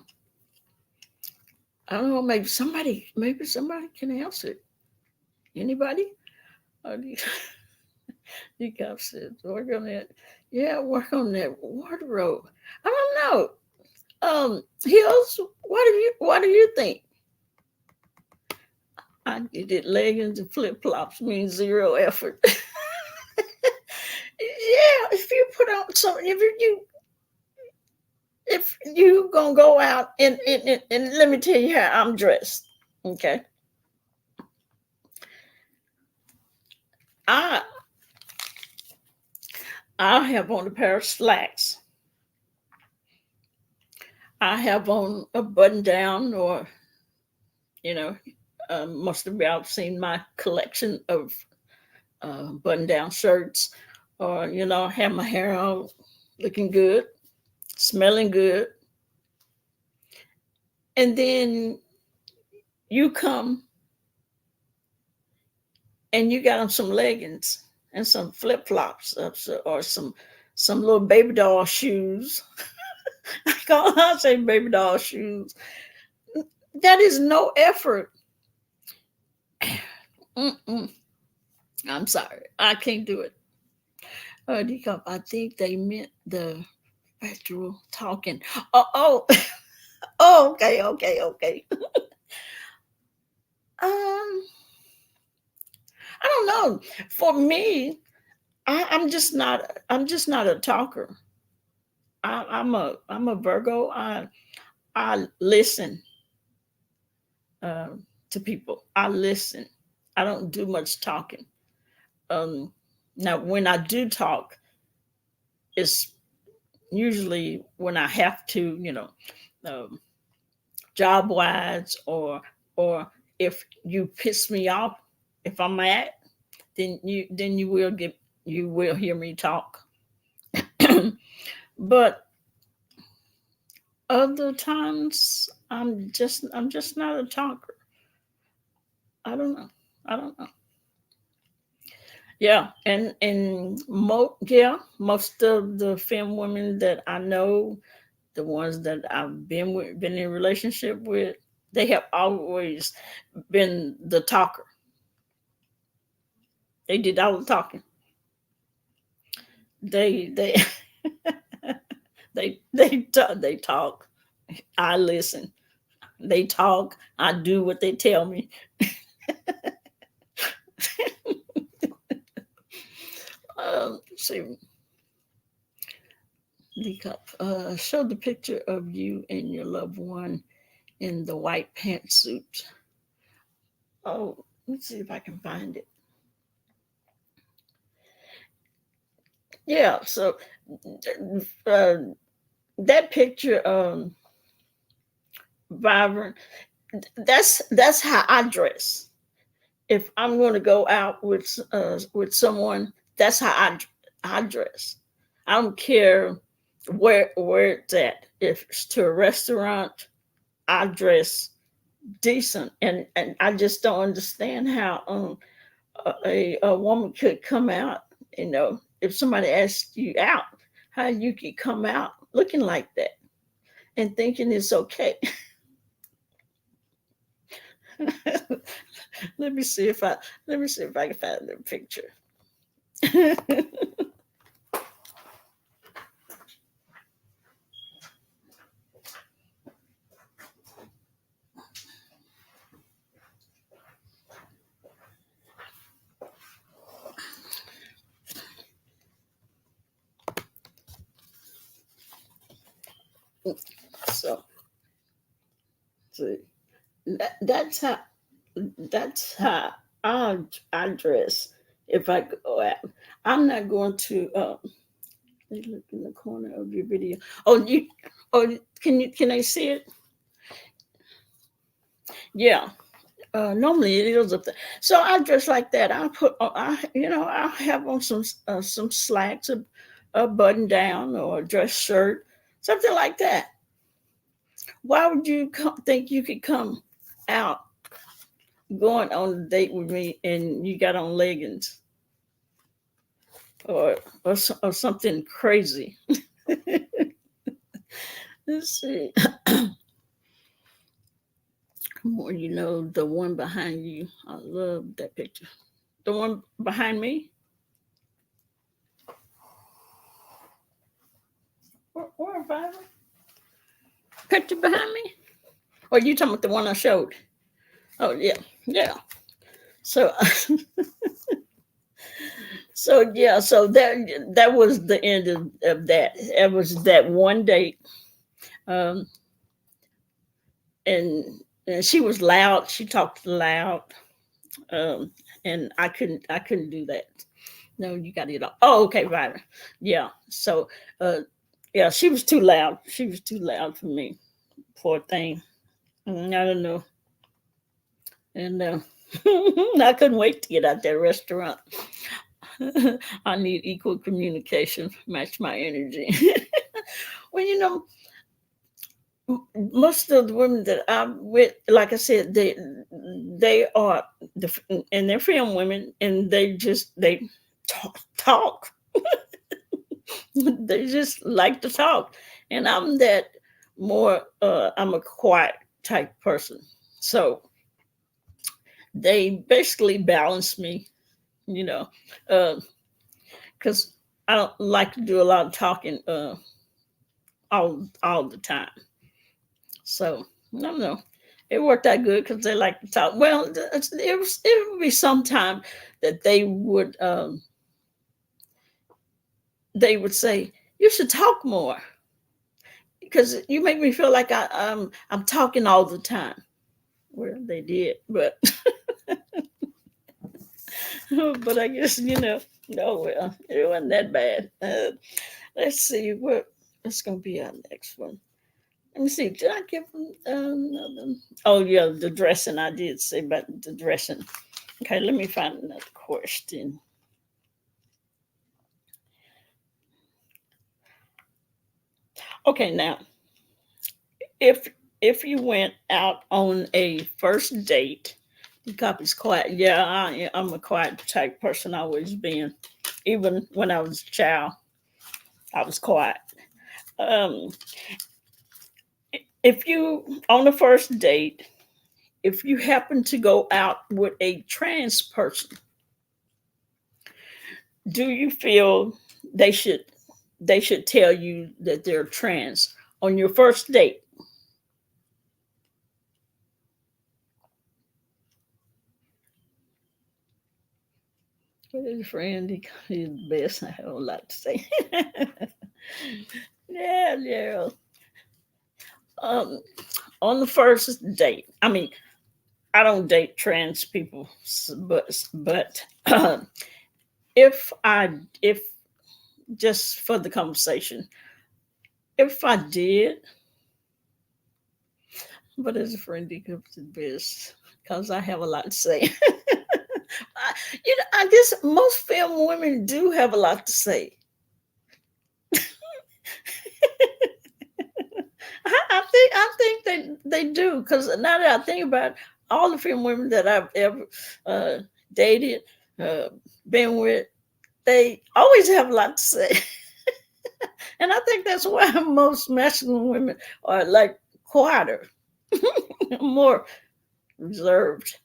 I don't know. Maybe somebody can answer it. Anybody? Oh, the cop said, work on that. Yeah, work on that wardrobe. I don't know. Hills, what do you think? I did leggings and flip flops means zero effort. Yeah, if you put on something, if you gonna go out and let me tell you how I'm dressed. Okay, I I have on a pair of slacks. I have on a button down, or you know, most of y'all have seen my collection of button down shirts, or have my hair all looking good, smelling good, and then you come and you got on some leggings and some flip flops, or some little baby doll shoes. I say baby doll shoes. That is no effort. Mm-mm. I'm sorry, I can't do it. I think they meant the virtual talking. Oh, oh, oh, okay, okay, okay. Um, I don't know. For me, I'm just not. I'm just not a talker. I'm a Virgo. I listen to people. I listen. I don't do much talking. Um, Now, when I do talk, it's usually when I have to, um, job wise, or if you piss me off, if I'm mad, then you will hear me talk. But other times, I'm just not a talker. I don't know. I don't know. Yeah, most of the femme women that I know, the ones that I've been in relationship with, they have always been the talker. They did all the talking. They they talk. I listen. They talk. I do what they tell me. Let's see, the cup. Show the picture of you and your loved one in the white pantsuit. Oh, let's see if I can find it. Yeah, so uh, that picture, vibrant. That's how I dress. If I'm going to go out with someone, that's how I dress. I don't care where it's at. If it's to a restaurant, I dress decent, and I just don't understand how a woman could come out. If somebody asked you out, how you could come out looking like that and thinking it's okay. let me see if I let me see if I can find the picture. So, see, that's how I dress if I go out. I'm not going to. They look in the corner of your video. Oh, can I see it? Yeah. Normally it is up there. So I dress like that. I have on some slacks, a button down, or a dress shirt, something like that. Why would you think you could come out going on a date with me and you got on leggings, or something crazy? Let's see. Come on, the one behind you. I love that picture. The one behind me. Or picture behind me. Or you talking about the one I showed? Oh yeah, yeah. So so yeah, so that was the end of that. It was that one date. Um, and she was loud. She talked loud. Um, and I couldn't do that. No, you got it all. Oh, okay, right. Yeah. So, uh, yeah, she was too loud. She was too loud for me. Poor thing. I don't know. And I couldn't wait to get out that restaurant. I need equal communication, match my energy. Well, most of the women that I'm with, like I said, they are and they're film women, and they talk. They just like to talk, and I'm that more. I'm a quiet type person, so they basically balance me, you know, because I don't like to do a lot of talking all the time. So I don't know. It worked out good because they like to talk. Well, it would be sometime that they would say you should talk more because you make me feel like I'm talking all the time. Well, they did, but but I guess no, well, it wasn't that bad. Let's see what what's gonna be our next one. Let me see. Did I give them another? Oh yeah, the dressing. I did say about the dressing. Okay, let me find another question. Okay, now if if you went out on a first date, the copy's quiet. Yeah, I'm a quiet type person. Always been. Even when I was a child, I was quiet. Um, if you on the first date, if you happen to go out with a trans person, do you feel they should they should tell you that they're trans on your first date? Well, his friend, he's the best. I have a lot to say. Yeah, yeah. Um, on the first date, I mean, I don't date trans people, but if just for the conversation, if I did, but as a friend, he comes the best because I have a lot to say. I guess most film women do have a lot to say. I think they do because now that I think about it, all the film women that I've ever uh, dated, uh, been with, they always have a lot to say, and I think that's why most masculine women are like quieter, more reserved,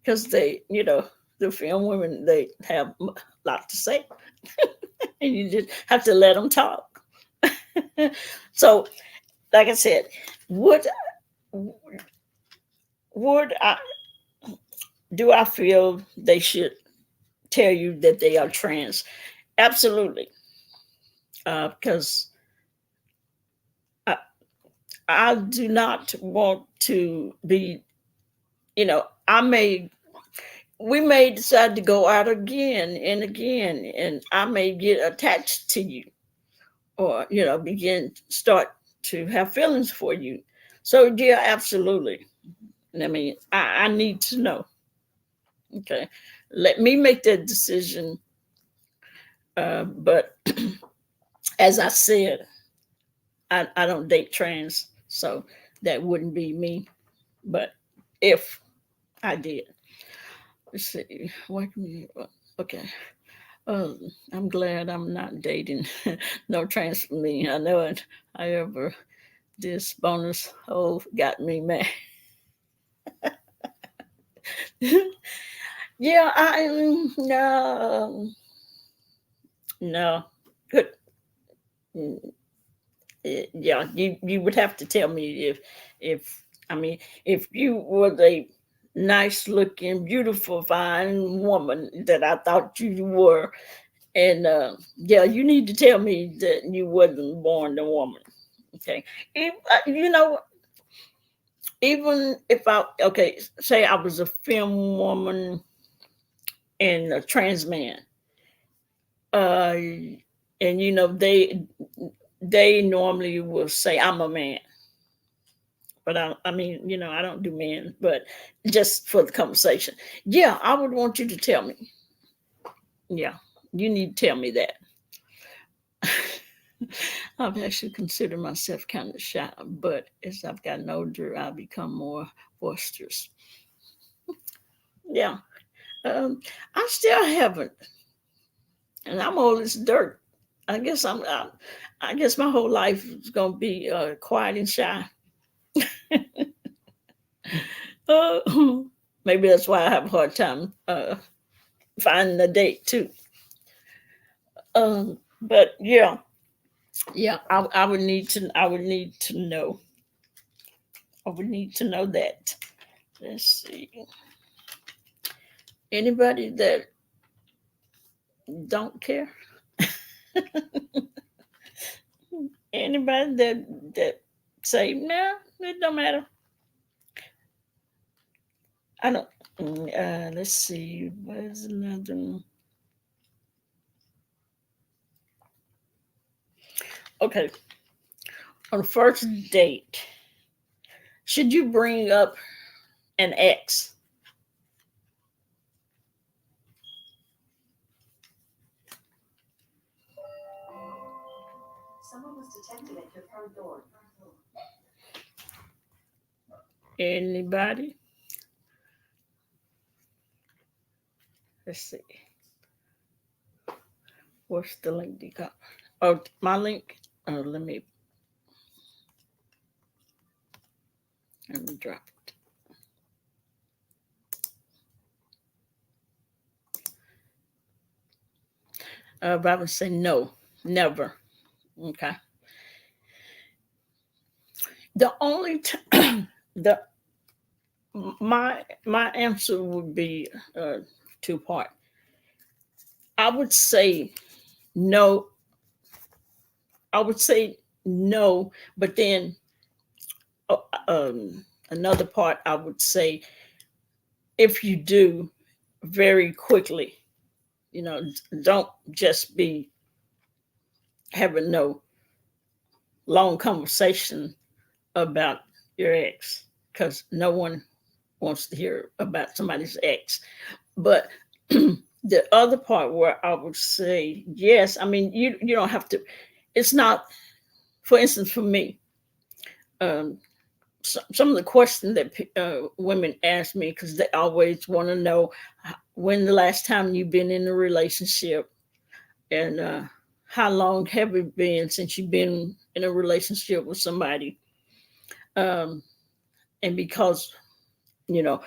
because the film women they have a lot to say, and you just have to let them talk. So, like I said, would would I do I feel they should tell you that they are trans? Absolutely, because I, I do not want to be. I may we may decide to go out again and again, and I may get attached to you, or begin start to have feelings for you. So yeah, absolutely. I mean, I need to know. Okay, let me make that decision. But as I said, I don't date trans, so that wouldn't be me. But if I did, let's see, what can we? Okay, I'm glad I'm not dating no trans for me. I know it. However, this bonus hole got me mad. Yeah, I no, no, good. Yeah, you would have to tell me if I mean if you were the nice looking, beautiful, fine woman that I thought you were. And yeah, you need to tell me that you wasn't born a woman. Okay. You know, even if I, okay, say I was a film woman and a trans man, uh, and you know, they normally will say I'm a man. But I mean, you know, I don't do men, but just for the conversation. Yeah, I would want you to tell me. Yeah, you need to tell me that. I've actually considered myself kind of shy, but as I've gotten older, I've become more boisterous. Yeah, um, I still haven't, and I'm old as dirt. I guess I guess my whole life is gonna be quiet and shy. Uh, maybe that's why I have a hard time finding a date too. But yeah, yeah, I would need to. I would need to know. I would need to know that. Let's see. Anybody that don't care. Anybody that say no, it don't matter. I don't. Let's see. Where's another? Okay, on the first date, should you bring up an ex? Anybody? Let's see. What's the link? You got? Oh, my link. Let me drop it. But I would say no, never. Okay. The only the my answer would be two part. I would say no. I would say no, but then uh, another part I would say if you do very quickly, you know, don't just be having no long conversation about your ex because no one wants to hear about somebody's ex. But the other part where I would say yes, I mean you don't have to. It's not, for instance, for me. Um, some of the questions that women ask me because they always want to know when the last time you've been in a relationship and how long have it been since you've been in a relationship with somebody. Um, and because you know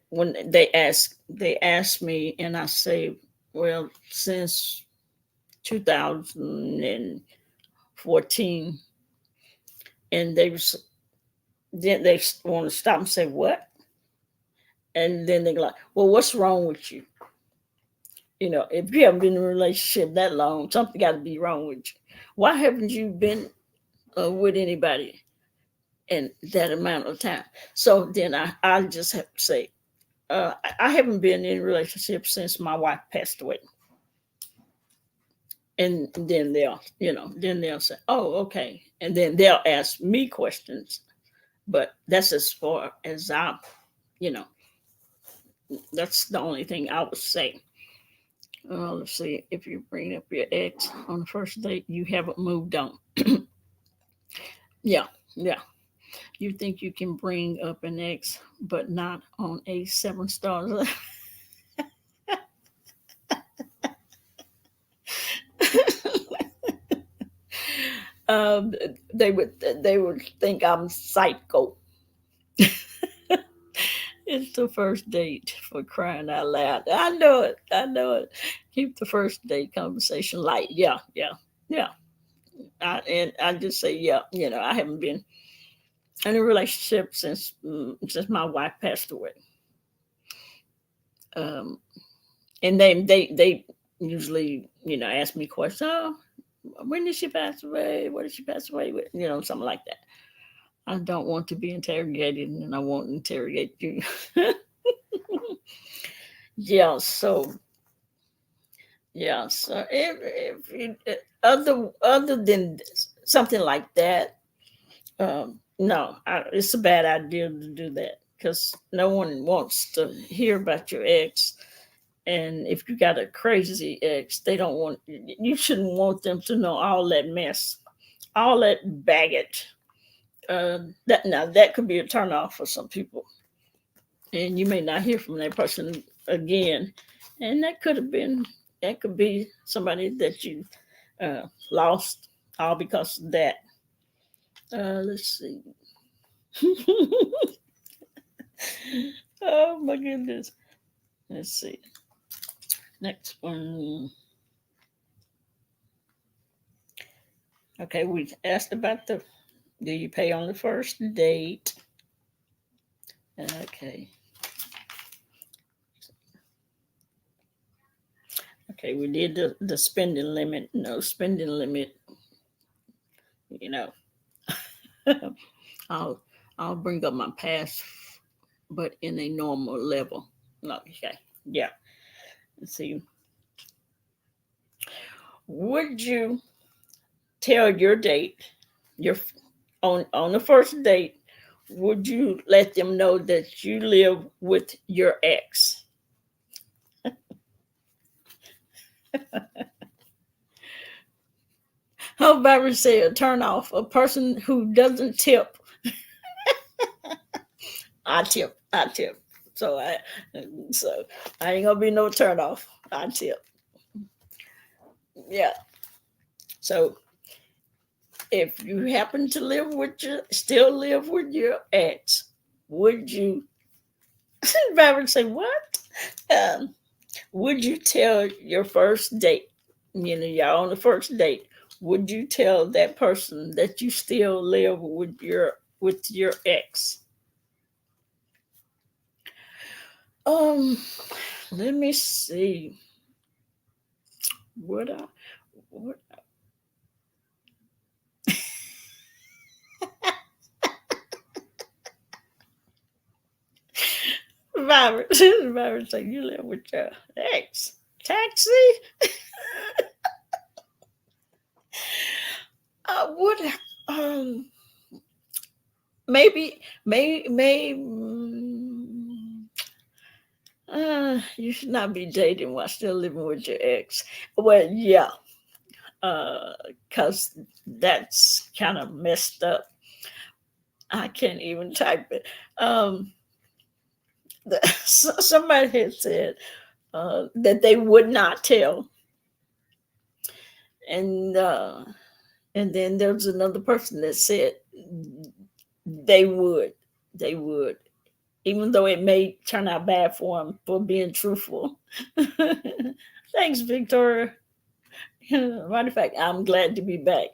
when they ask me and I say, well, since 2014, and then they want to stop and say what, and then they're like, well, what's wrong with you? You know, if you haven't been in a relationship that long, something got to be wrong with you. Why haven't you been with anybody in that amount of time? So then I just have to say, I haven't been in a relationship since my wife passed away. And then they'll say, oh, okay. And then they'll ask me questions. But that's as far as you know, that's the only thing I would say. Let's see. If you bring up your ex on the first date, you haven't moved on. Yeah, yeah. You think you can bring up an ex, but not on a 7 stars. um, they would think I'm psycho. It's the first date for crying out loud. I know it. I know it. Keep the first date conversation light. Yeah, yeah, yeah. And I just say, yeah. I haven't been in a relationship since my wife passed away. Um, and they usually, ask me questions. Oh, when did she pass away? What did she pass away with? Something like that. I don't want to be interrogated, and I won't interrogate you. Yeah. So yeah. So other than something like that, no, it's a bad idea to do that because no one wants to hear about your ex. And if you got a crazy ex, they don't want you shouldn't want them to know all that mess, all that baggage. That could be a turnoff for some people, and you may not hear from that person again. And that could be somebody that you lost all because of that. Let's see. Oh my goodness. Let's see. Next one. Okay, we asked about the do you pay on the first date? Okay. Okay, we did the spending limit. No spending limit. You know, I'll I'll bring up my past, but in a normal level. No, okay, yeah. Let's see. Would you tell your date, your on the first date? Would you let them know that you live with your ex? How about we say a turn off? A person who doesn't tip. I tip. I tip. So so I ain't gonna be no turn off. I tip. Yeah. So if you happen to still live with your ex, would you? Robert say what? Um, would you tell your first date? Y'all on the first date. Would you tell that person that you still live with your ex? Um, let me see. Would I? Would Robert, Robert say you live with your ex. Taxi? Would maybe you should not be dating while still living with your ex. Well, yeah, because that's kind of messed up. I can't even type it. Um, somebody had said that they would not tell, and uh, and then there was another person that said they would, they would, even though it may turn out bad for them for being truthful. Thanks, Victoria. Matter of fact, I'm glad to be back.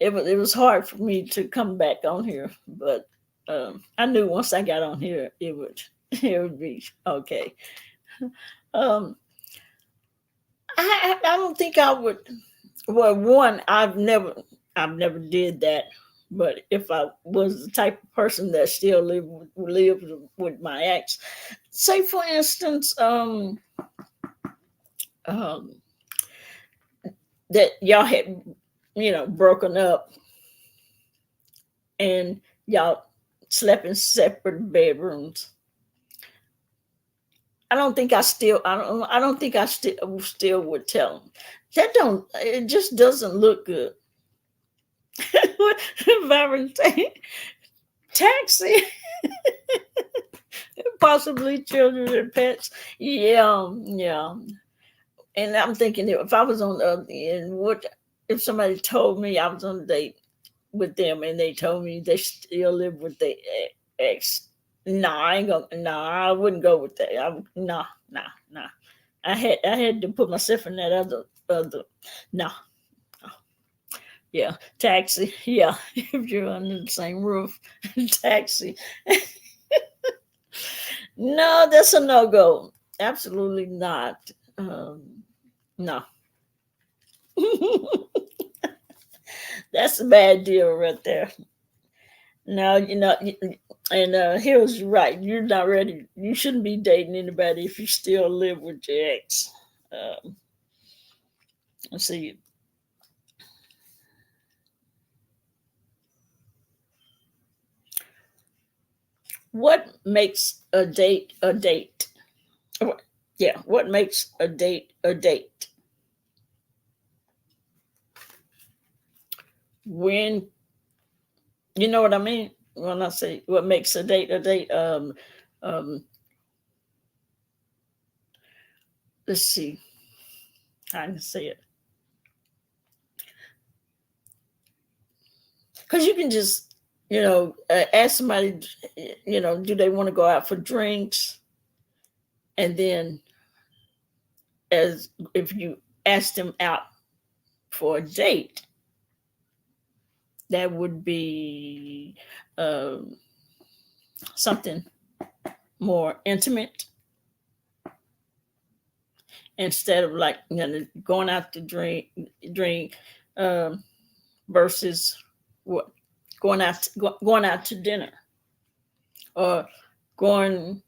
It was hard for me to come back on here, but I knew once I got on here, it would it would be okay. Um, I don't think I would. Well, one, I've never did that. But if I was the type of person that still live with my ex, say for instance, um, that y'all had broken up and y'all slept in separate bedrooms. I don't think I still would tell them. That don't it just doesn't look good. What Byron say? Taxi, possibly children and pets. Yeah, yeah. And I'm thinking if I was on the other end, what if somebody told me I was on a date with them and they told me they still live with their ex? Nah, I ain't gonna. Nah, I wouldn't go with that. Nah, nah, nah. I had to put myself in that other. Nah, yeah, taxi. Yeah, if you're under the same roof, taxi. No, that's a no go. Absolutely not. No, that's a bad deal right there. No, and Hill's right. You're not ready. You shouldn't be dating anybody if you still live with your ex. Um, let's see. What makes a date a date? What- Yeah, what makes a date a date? When you know what I mean when I say what makes a date a date. Um, let's see how I can say it because you can just ask somebody, do they want to go out for drinks, and then as if you ask them out for a date, that would be um, something more intimate instead of like going out to drink um, versus what going out to dinner or going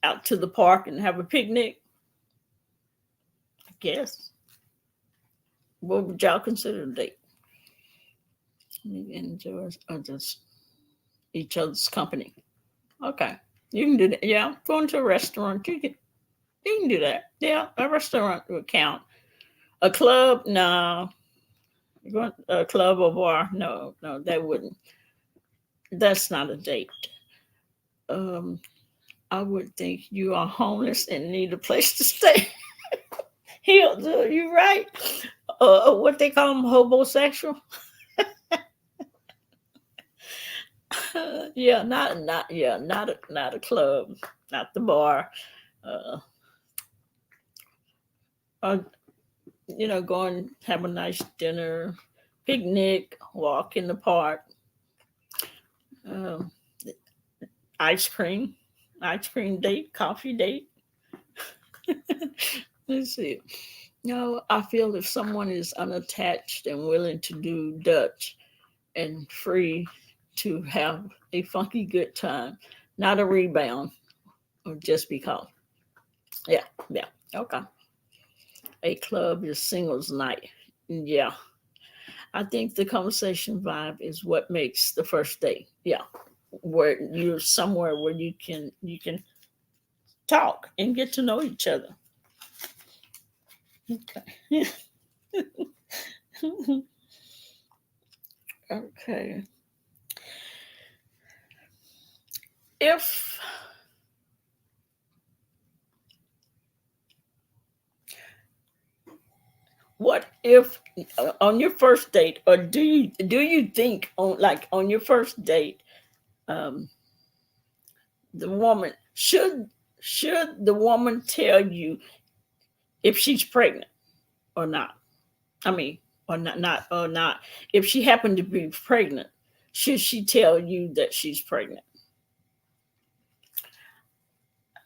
out to the park and have a picnic. I guess what would y'all consider a date? Enjoy just each other's company. Okay, you can do that. Yeah, going to a restaurant. You can do that. Yeah, a restaurant would count. A club, no. Going a club or bar, no, no, that wouldn't. That's not a date. Um, I would think you are homeless and need a place to stay. You right? What they call them, homosexual? Yeah, not a club, not the bar. Uh, or, go and have a nice dinner, picnic, walk in the park, um, ice cream, ice cream date, coffee date. Let's see. No, I feel if someone is unattached and willing to do Dutch and free to have a funky good time, not a rebound or just because. Yeah, yeah, okay. A club is singles night. Yeah, I think the conversation vibe is what makes the first date. Yeah, where you're somewhere where you can talk and get to know each other. Okay. Okay. If what if on your first date, or do you think on your first date, um, the woman should the woman tell you if she's pregnant or not? I mean, or not. If she happened to be pregnant, should she tell you that she's pregnant?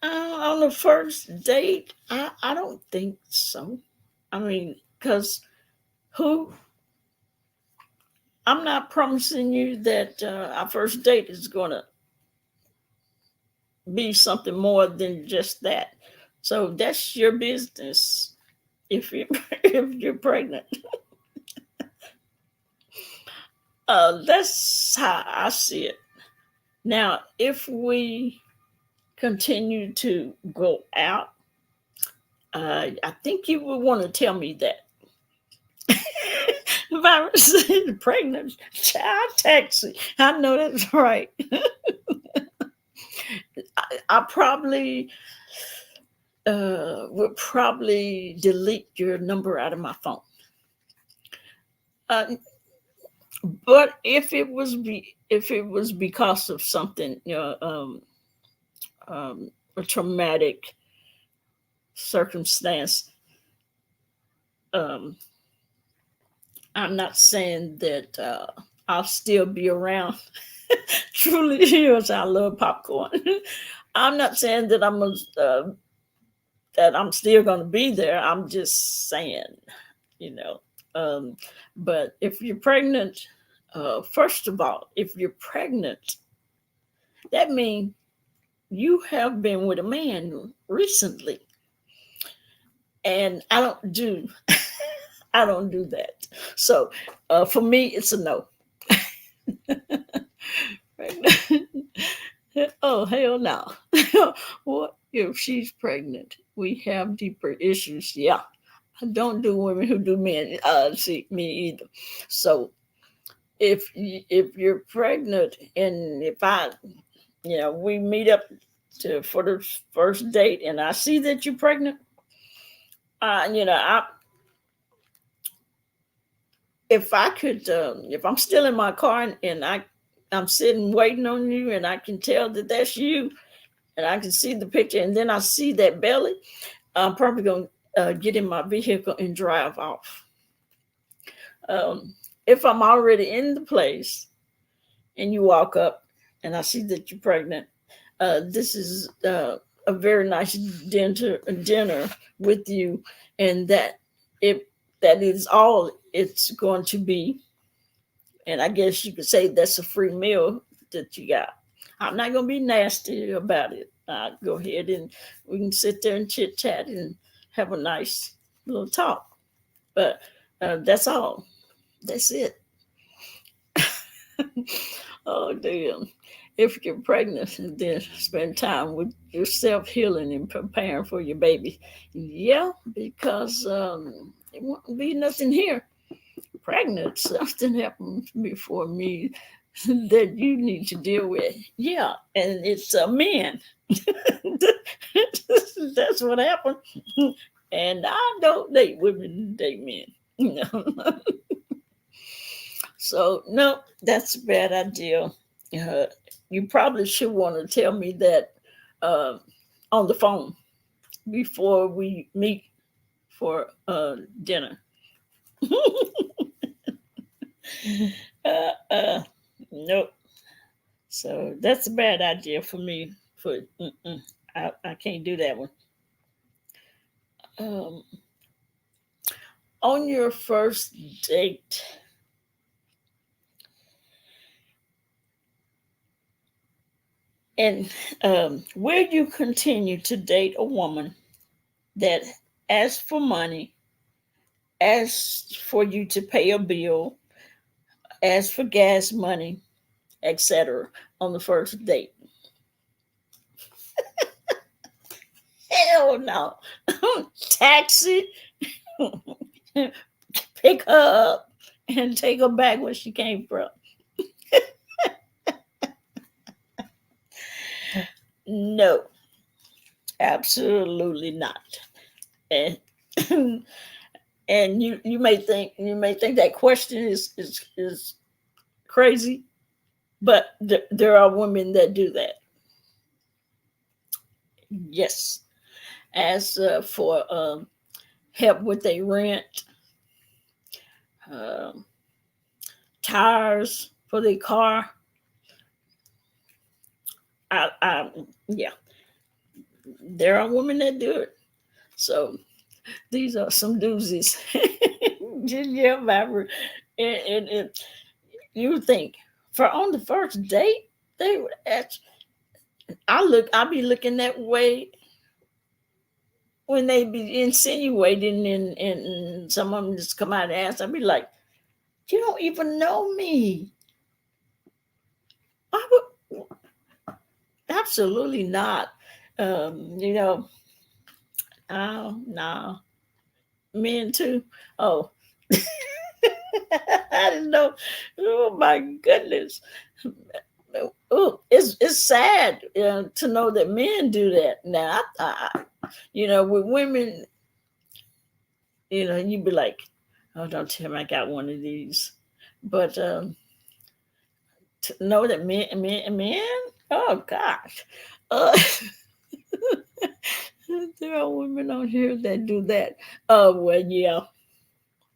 On the first date, I don't think so. I mean, because who I'm not promising you that our first date is going to be something more than just that. So that's your business if you if you're pregnant. That's how I see it. Now, if we continue to go out, I think you would want to tell me that. If I was pregnant, child taxi. I know that's right. I probably would probably delete your number out of my phone. Uh, but if it was because of something, a traumatic circumstance, um, I'm not saying that I'll still be around. Truly, yes, I love popcorn. I'm not saying that I'm still going to be there. I'm just saying, you know. Um, but if you're pregnant, first of all, if you're pregnant, that means you have been with a man recently, and I don't do that. So for me, it's a no. Oh hell no! What if she's pregnant? We have deeper issues. Yeah, I don't do women who do men. See me either. So if you're pregnant, and if I, we meet up for the first date, and I see that you're pregnant, I if I could, if I'm still in my car, and I'm sitting waiting on you, and I can tell that that's you, and I can see the picture, and then I see that belly, I'm probably going to get in my vehicle and drive off. Um, if I'm already in the place and you walk up and I see that you're pregnant, this is a very nice dinner with you, and that is all it's going to be. And I guess you could say that's a free meal that you got. I'm not going to be nasty about it. I'll go ahead and we can sit there and chit chat and have a nice little talk. But that's all. That's it. Oh, damn. If you're pregnant, then spend time with yourself healing and preparing for your baby. Yeah, because it won't be nothing here. Pregnant, something happened before me that you need to deal with. Yeah, and it's a man. That's what happened. And I don't date women, date men. So no, that's a bad idea. Uh, you probably should want to tell me that uh, on the phone before we meet for dinner. uh, uh, nope. So that's a bad idea for me. I can't do that one. Um, on your first date, and will you continue to date a woman that asks for money, asks for you to pay a bill, asks for gas money, etc. on the first date? Hell no. Taxi, pick her up and take her back where she came from. No, absolutely not. And and you may think that question is crazy, but there are women that do that. Yes, as for help with their rent, um, tires for their car. Yeah, there are women that do it. So these are some doozies. Yeah, Barbara. And you think for on the first date they would ask. I'll be looking that way when they be insinuating, and some of them just come out and ask. I'll be like, you don't even know me. I would absolutely not. You know, oh no, men too. Oh, I didn't know. Oh my goodness. Oh, it's sad to know that men do that. Now, with women, you'd be like, "Oh, don't tell me I got one of these." But to know that men, oh gosh, uh, there are women on here that do that. Oh well, yeah,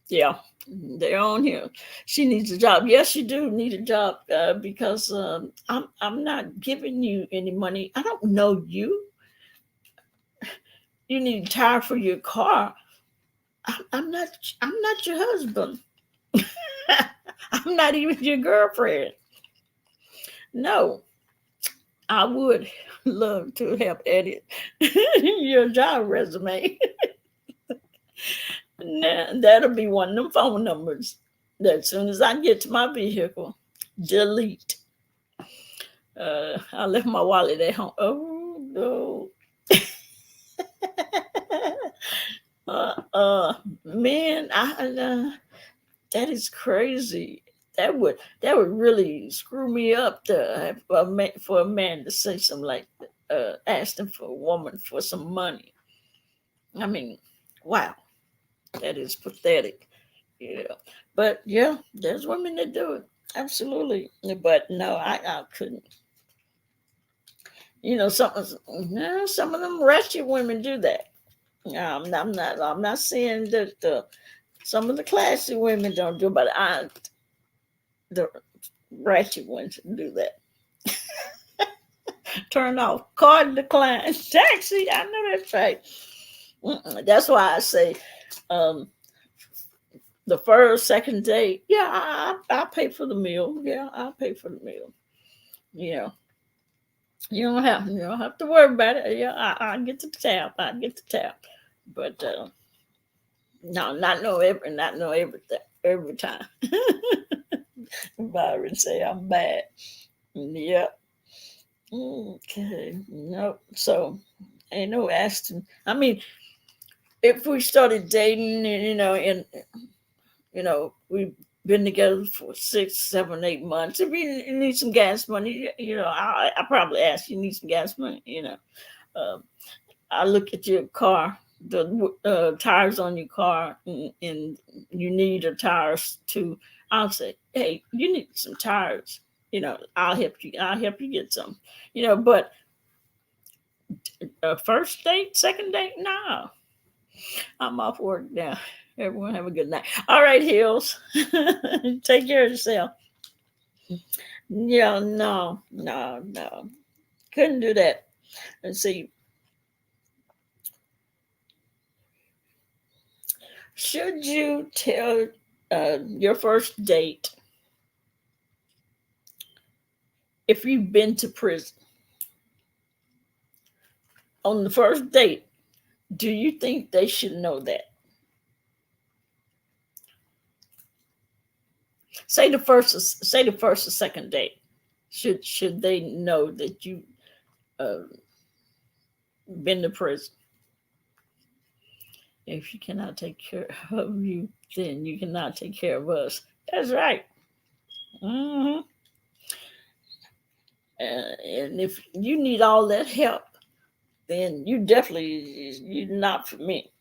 yeah. They're on here. She needs a job. Yes, you do need a job because I'm not giving you any money. I don't know you. You need a tire for your car. I'm not. I'm not your husband. I'm not even your girlfriend. No, I would love to help edit your job resume. Now, that'll be one of them phone numbers. That as soon as I get to my vehicle, delete. I left my wallet at home. Oh no. uh, man, that is crazy. That would really screw me up for a man to say something like asking for a woman for some money. I mean, wow, that is pathetic. Yeah, but yeah, there's women that do it. Absolutely, but no, I couldn't. Some of them wretched women do that. I'm not saying that some of the classy women don't do, but the ratchet ones do that. Turn off, card decline, taxi. I know that's right. That's why I say um, the first, second date. Yeah, I pay for the meal. Yeah, I pay for the meal. Yeah, you don't have to worry about it. Yeah, I get the tab. I get the tab. But no, not know everything every time. Byron say I'm bad. Yep. Okay. Nope. So ain't no asking. I mean, if we started dating, and we've been together for 6, 7, 8 months. If you need some gas money, I probably ask you need some gas money. Um, I look at your car, the tires on your car, and you need a tires too. I'll say, hey, you need some tires. I'll help you. I'll help you get some. But first date, second date, no. I'm off work now. Everyone have a good night. All right, Hills. Take care of yourself. Yeah, no, no, no. Couldn't do that. And see, should you tell your first date if you've been to prison on the first date? Do you think they should know that? Say the first or second date. Should they know that you uh, been to prison? If you cannot take care of you, then you cannot take care of us. That's right. hmm and if you need all that help, then you're not for me.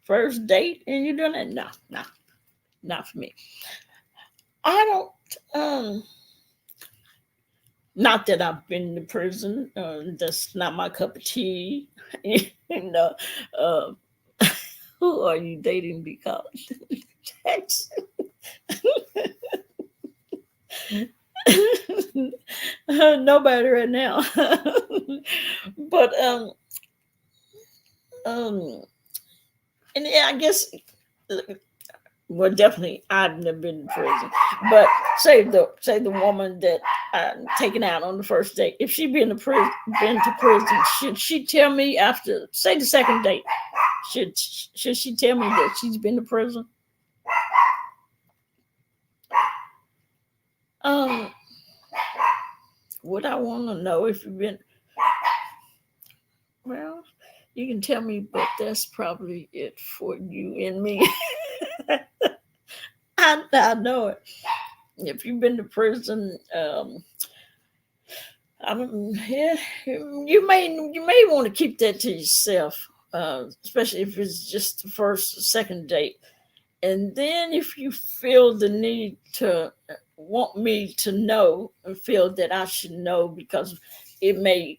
First date and you're doing that? No, no, not for me. I don't. Not that I've been to prison. That's not my cup of tea. you know. Uh, who are you dating because? That's nobody right now. But um, and yeah, I guess. Well, definitely, I've never been to prison. But say the woman that taken out on the first date, if she been to prison, should she tell me after say the second date? Should she tell me that she's been to prison? Um, would I want to know if you've been? Well, you can tell me, but that's probably it for you and me. I know it. If you've been to prison, yeah, you may want to keep that to yourself, especially if it's just the first or second date. And then if you feel the need to want me to know and feel that I should know because it may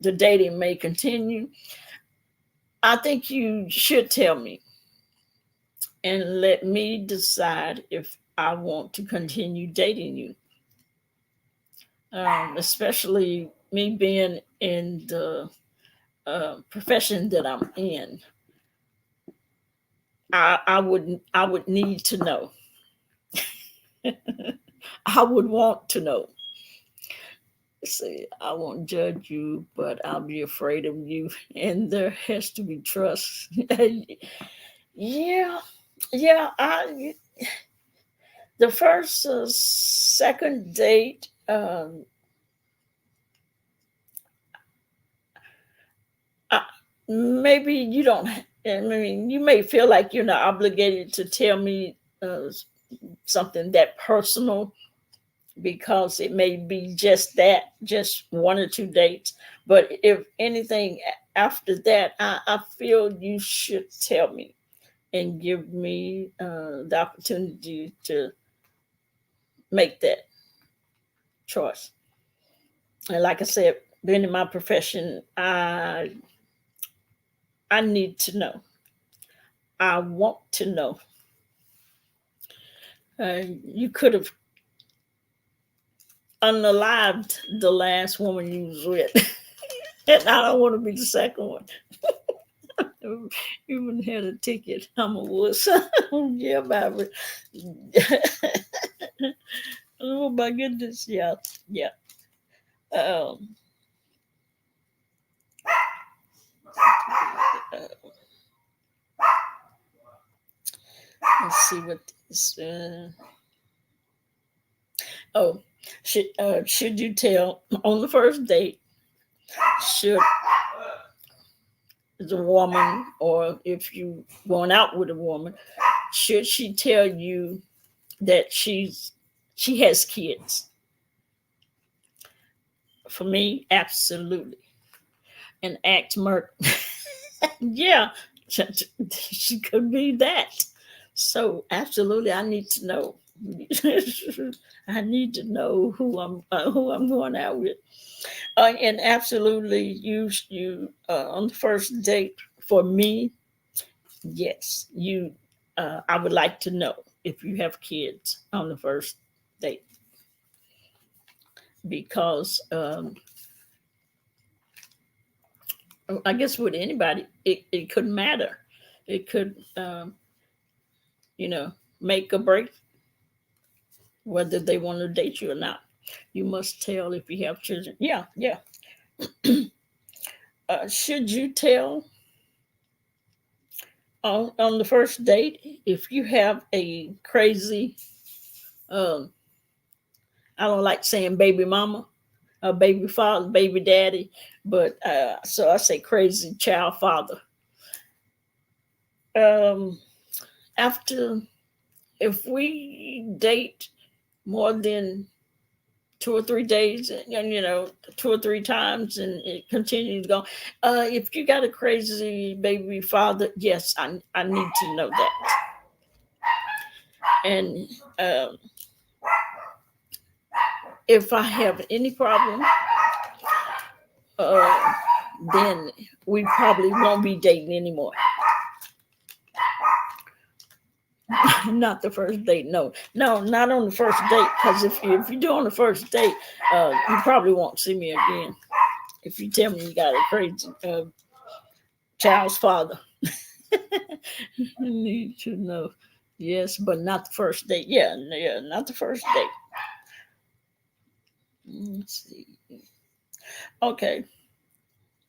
the dating may continue, I think you should tell me. and let me decide if I want to continue dating you. Especially me being in the profession that I'm in, I would need to know. I would want to know. See, I won't judge you, but I'll be afraid of you, and there has to be trust. Yeah, yeah. The first, second date. I, Maybe you don't. I mean, you may feel like you're not obligated to tell me something that personal because it may be just that, just one or two dates. But if anything after that, I feel you should tell me and give me the opportunity to make that choice. And like I said, being in my profession, I need to know. I want to know. You could have unalived the last woman you was with, and I don't want to be the second one. Even had a ticket. I'm a wuss. Yeah, baby. Oh my goodness. Yeah, yeah. Um, uh, let's see what this. Oh, should you tell on the first date? Should the woman, or if you going out with a woman, should she tell you that she has kids? For me, absolutely. And act murder. Yeah, she could be that. So absolutely, I need to know. I need to know who I'm going out with. And absolutely, you on the first date for me, yes, you. I would like to know if you have kids on the first date because I guess with anybody, it could matter. It could, you know, make or break whether they want to date you or not. You must tell if you have children. Yeah, yeah. Should you tell on the first date if you have a crazy, um, I don't like saying baby mama, a baby father, baby daddy, but so I say crazy child father. Um, After, if we date more than 2 or 3 days, and two or three times, and it continues to go. If you got a crazy baby father, yes, I need to know that. And if I have any problem, uh, then we probably won't be dating anymore. Not the first date. No, no, not on the first date. Because if you do on the first date, you probably won't see me again. If you tell me you got a crazy child's father, I need to know. Yes, but not the first date. Yeah, yeah, not the first date. Let's see. Okay,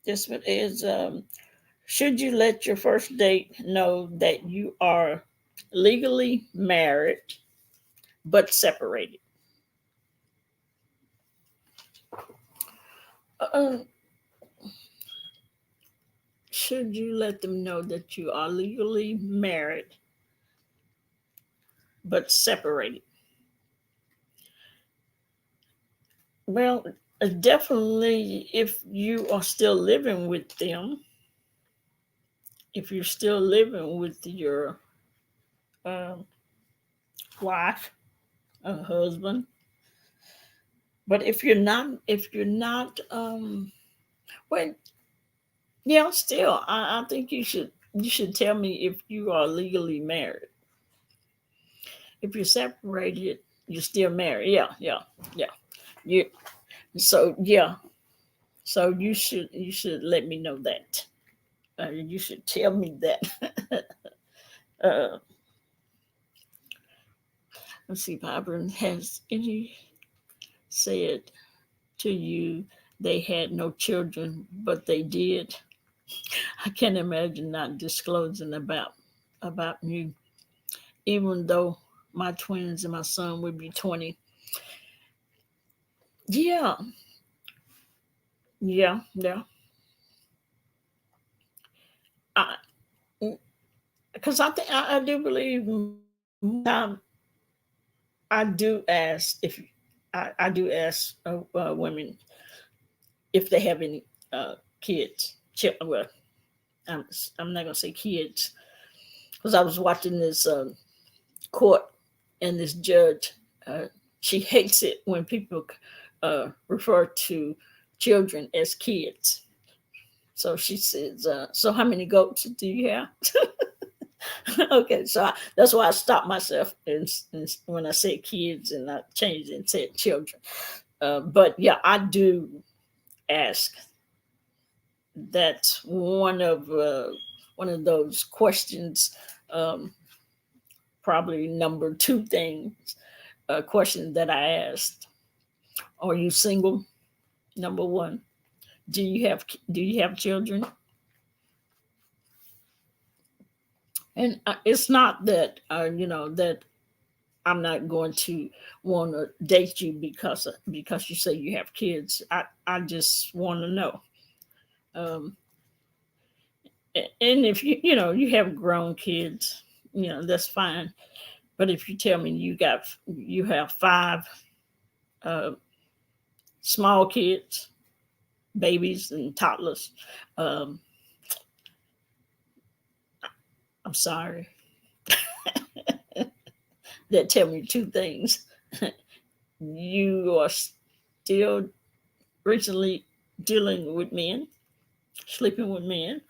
this one is: should you let your first date know that you are legally married but separated? Uh, should you let them know that you are legally married but separated? Well, definitely if you are still living with them, if you're still living with your um, wife, husband. But if you're not, well, yeah, still, I think you should tell me if you are legally married. If you're separated, you're still married. Yeah, yeah, yeah. You so yeah. So you should let me know that. You should tell me that. uh, let's see, Barbara, has any said to you they had no children, but they did? I can't imagine not disclosing about you, even though my twins and my son would be 20. Yeah, yeah, yeah. I Because I do believe time I do ask if I do ask women if they have any kids. Well, I'm I'm not gonna say kids because I was watching this court and this judge. Uh, she hates it when people refer to children as kids. So she says, "So how many goats do you have?" Okay, so that's why I stopped myself when I said kids and I changed it and said children. But yeah, I do ask. That's one of those questions, um, probably number two things, question that I asked. Are you single? Number one. Do you have children? And it's not that that I'm not going to want to date you because you say you have kids. I just want to know. Um, and if you have grown kids, that's fine. But if you tell me you have five uh, small kids, babies and toddlers, um, I'm sorry. That tell me two things. You are still recently dealing with men, sleeping with men,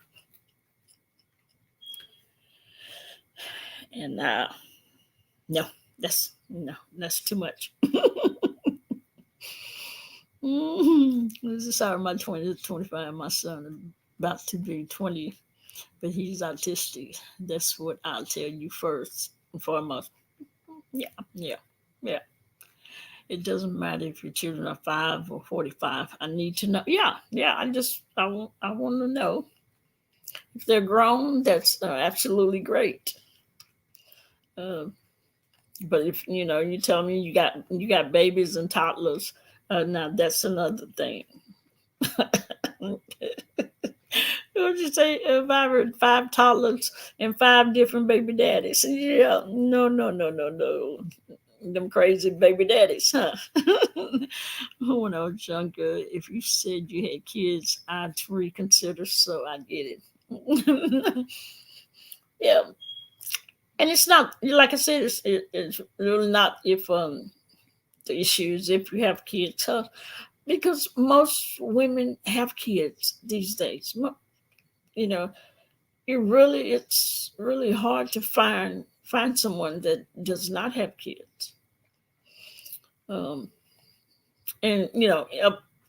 and no, that's too much. This is sorry, my 20 is 25. My son is about to be 20, but he's autistic. That's what I'll tell you first and foremost. Yeah, yeah, yeah. It doesn't matter if your children are 5 or 45. I need to know. Yeah, yeah. I want to know if they're grown. That's absolutely great. Uh, but if you tell me you got babies and toddlers, now that's another thing. What would you say if I heard five toddlers and five different baby daddies? Yeah, no, no, no, no, no. Them crazy baby daddies, huh? When I was younger, if you said you had kids, I'd reconsider. So I get it. Yeah, and it's not like I said. It's really not if the issues if you have kids, huh? Because most women have kids these days. You know, it's really hard to find someone that does not have kids. Um, and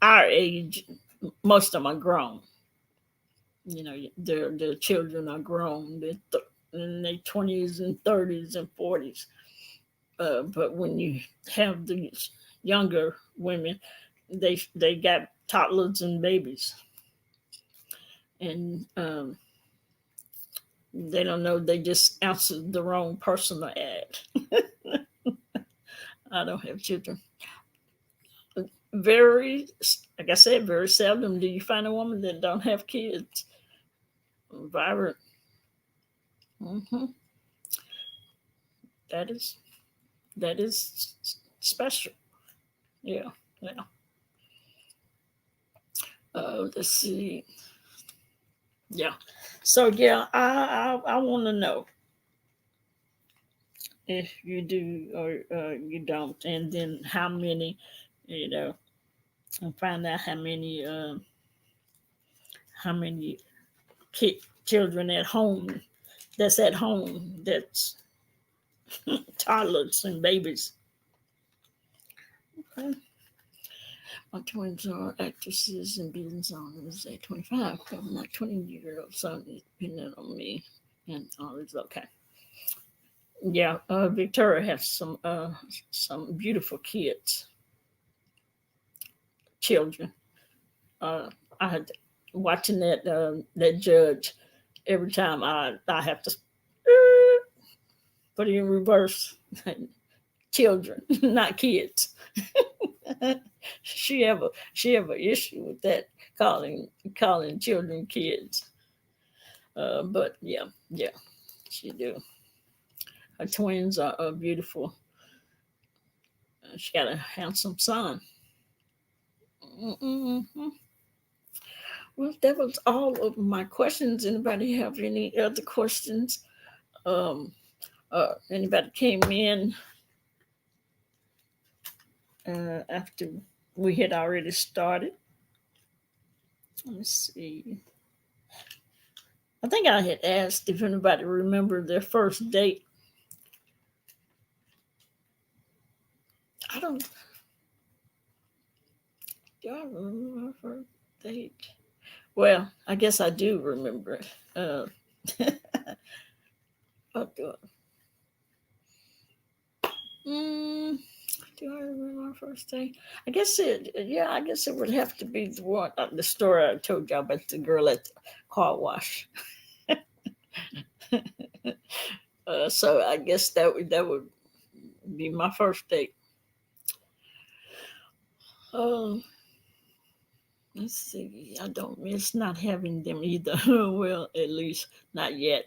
our age, most of them are grown. Their children are grown. In their 20s and 30s and 40s. But when you have these younger women, they got toddlers and babies, and they don't know. They just answered the wrong personal ad. I don't have children. Very, like I said, very seldom do you find a woman that don't have kids. Vibrant. Hmm. That is special. Yeah, yeah. Let's see. Yeah. So yeah, I want to know if you do or you don't, and then how many, you know, and find out how many children at home that's toddlers and babies. Okay. My twins are actresses and business owners at 25. My 20-year-old son is dependent on me, and all is okay. Yeah, Victoria has some beautiful kids, children. Uh, I had watching that judge every time I have to put it in reverse. Children, not kids. She have an issue with that, calling children kids. But yeah, yeah, she do. Her twins are beautiful. She got a handsome son. Mm-hmm. Well, that was all of my questions. Anybody have any other questions? Um, Anybody came in after we had already started? Let me see. I think I had asked if anybody remembered their first date. I don't. Do I remember my first date? Well, I guess I do remember it. What do mm, do I remember my first date? I guess it. Yeah, I guess it would have to be the one, the story I told you about the girl at the car wash. So I guess that would be my first date. Um, let's see. I don't miss not having them either. Well, at least not yet.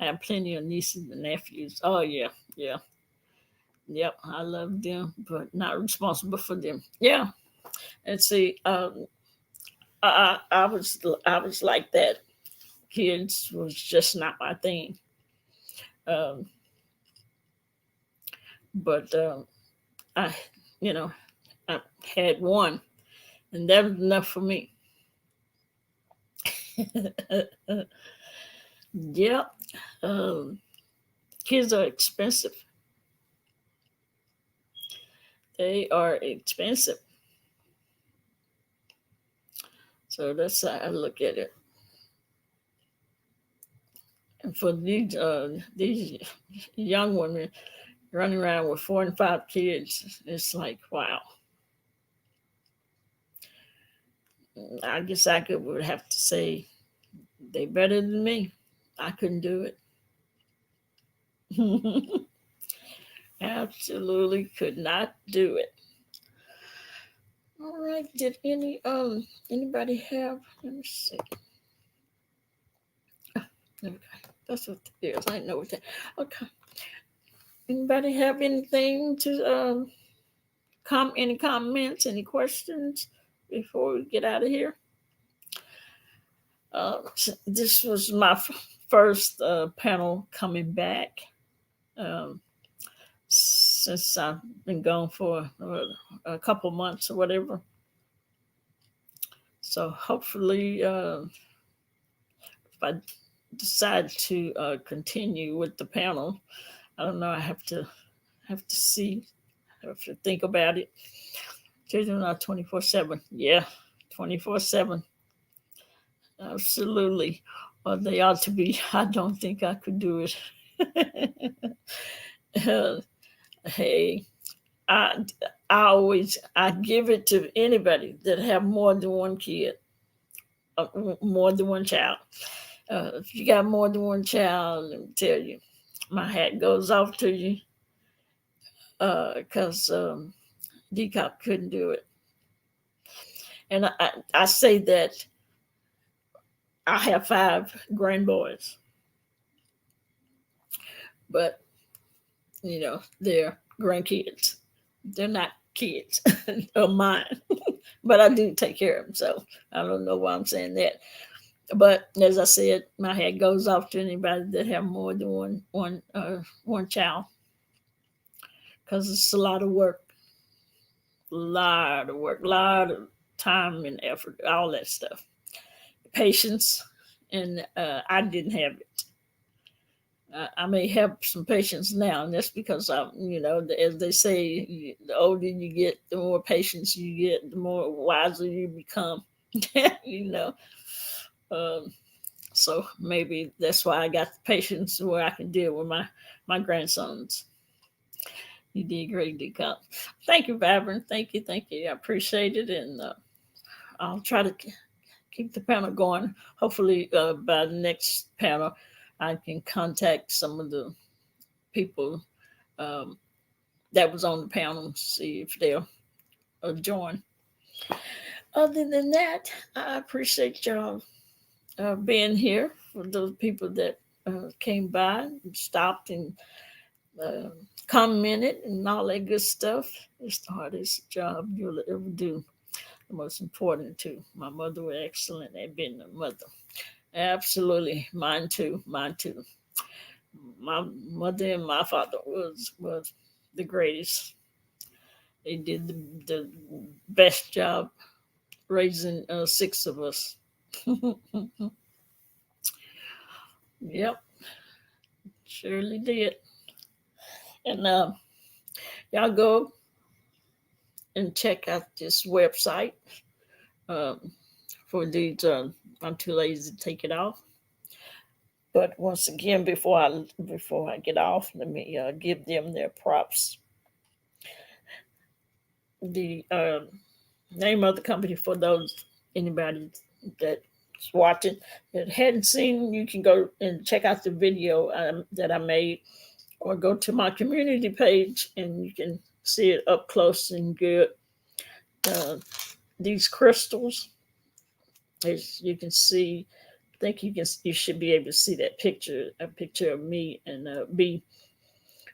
I have plenty of nieces and nephews. Oh yeah, yeah, yep. I love them, but not responsible for them. Yeah. And see, I was like that. Kids was just not my thing. Um, but I, you know, I had one, and that was enough for me. Yep. Um, Kids are expensive. They are expensive. So that's how I look at it. And for these young women running around with 4 and 5 kids, it's like wow. I guess would have to say they better than me. I couldn't do it. Absolutely could not do it. All right. Did anybody have? Let me see. Okay, that's what it is. I know what that. Okay. Anybody have anything to any comments, any questions before we get out of here? This was my first panel coming back um, since I've been gone for a couple months or whatever. So hopefully, if I decide to continue with the panel, I don't know. I have to see. I have to think about it. Children are 24/7. Yeah, 24/7. Absolutely. Well, they ought to be. I don't think I could do it. Hey, I I give it to anybody that have more than one kid, more than one child. If you got more than one child, let me tell you, my hat goes off to you because Decop couldn't do it. And I say that I have 5 grandboys, but they're grandkids. They're not kids of mine, but I do take care of them. So I don't know why I'm saying that. But as I said, my hat goes off to anybody that have more than one child because it's a lot of work, a lot of time and effort, all that stuff, patience, and I didn't have it. I may have some patience now, and that's because as they say, the older you get, the more patience you get, the more wiser you become. you know, um, so maybe that's why I got the patience where I can deal with my grandsons. You did great, Decon. Thank you, Vibrant. Thank you. I appreciate it, and I'll try to keep the panel going. Hopefully, by the next panel, I can contact some of the people um, that was on the panel, see if they'll join. Other than that, I appreciate y'all being here. For those people that came by and stopped and uh, commented and all that good stuff. It's the hardest job you'll ever do. The most important too. My mother was excellent at being a mother. Absolutely, mine too. Mine too. My mother and my father was the greatest. They did the best job raising six of us. Yep, surely did. And y'all go and check out this website um, for these. I'm too lazy to take it off. But once again, before I get off, let me give them their props. The name of the company for those anybody that's watching that hadn't seen, you can go and check out the video that I made, or go to my community page and you can see it up close and good. Uh, these crystals, as you can see, I think you should be able to see that picture, a picture of me and B.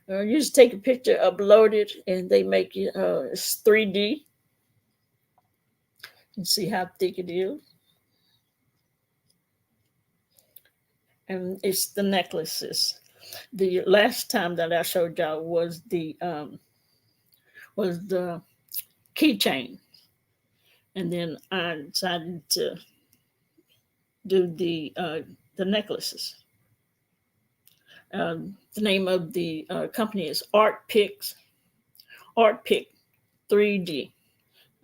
You just take a picture, upload it, and they make it. It's 3D. You can see how thick it is, and it's the necklaces. The last time that I showed y'all was the keychain, and then I decided to do the necklaces. The name of the company is Art Pick 3D.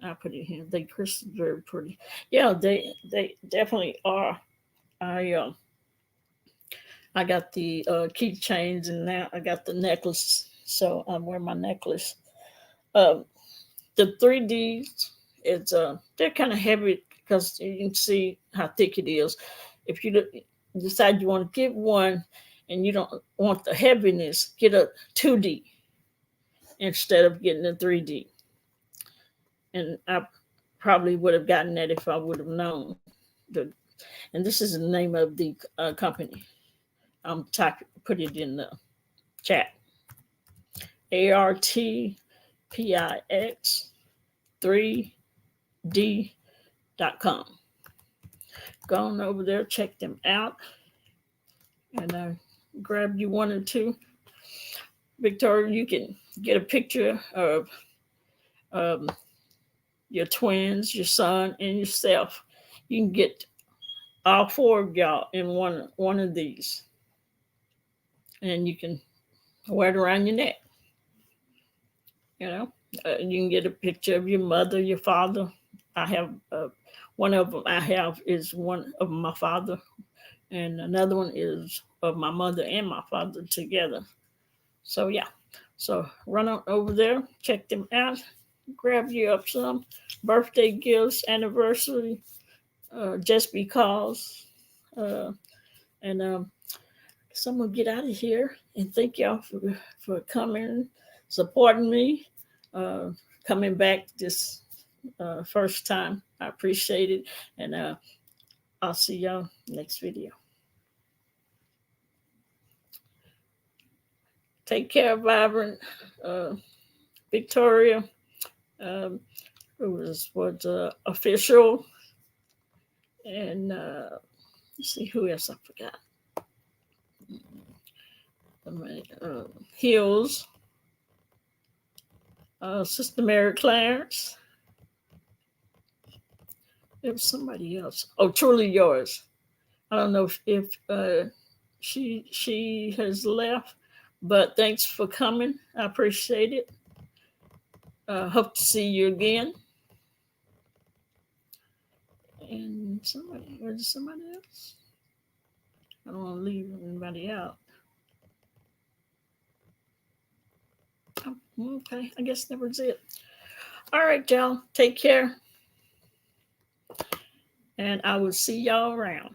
I put it here. They crystals very pretty. Yeah, they definitely are. I I got the keychains, and now I got the necklace. So I'm wearing my necklace. Um, the 3Ds, they're kind of heavy because you can see how thick it is. If you decide you want to get one and you don't want the heaviness, get a 2D instead of getting a 3D. And I probably would have gotten that if I would have known. The, and this is the name of the company. Put it in the chat. ARTPIX 3D.com. Go on over there, check them out, and grab you one or two. Victoria, you can get a picture of um, your twins, your son, and yourself. You can get all four of y'all in one of these, and you can wear it around your neck. You know, you can get a picture of your mother, your father. I have one of them. I have is one of my father, and another one is of my mother and my father together. So yeah, so run on over there, check them out, grab you up some birthday gifts, anniversary, just because, uh, and so I'm gonna get out of here and thank y'all for coming, supporting me, uh, coming back this first time. I appreciate it, and I'll see y'all next video. Take care, Vibrant, Victoria, um, who was official, and let's see who else I forgot. Hills, Sister Mary Clarence. There was somebody else. Oh, Truly Yours. I don't know if She has left, but thanks for coming. I appreciate it. Hope to see you again. And somebody, was it somebody else? I don't want to leave anybody out. Oh, okay, I guess that was it. All right, y'all. Take care. And I will see y'all around.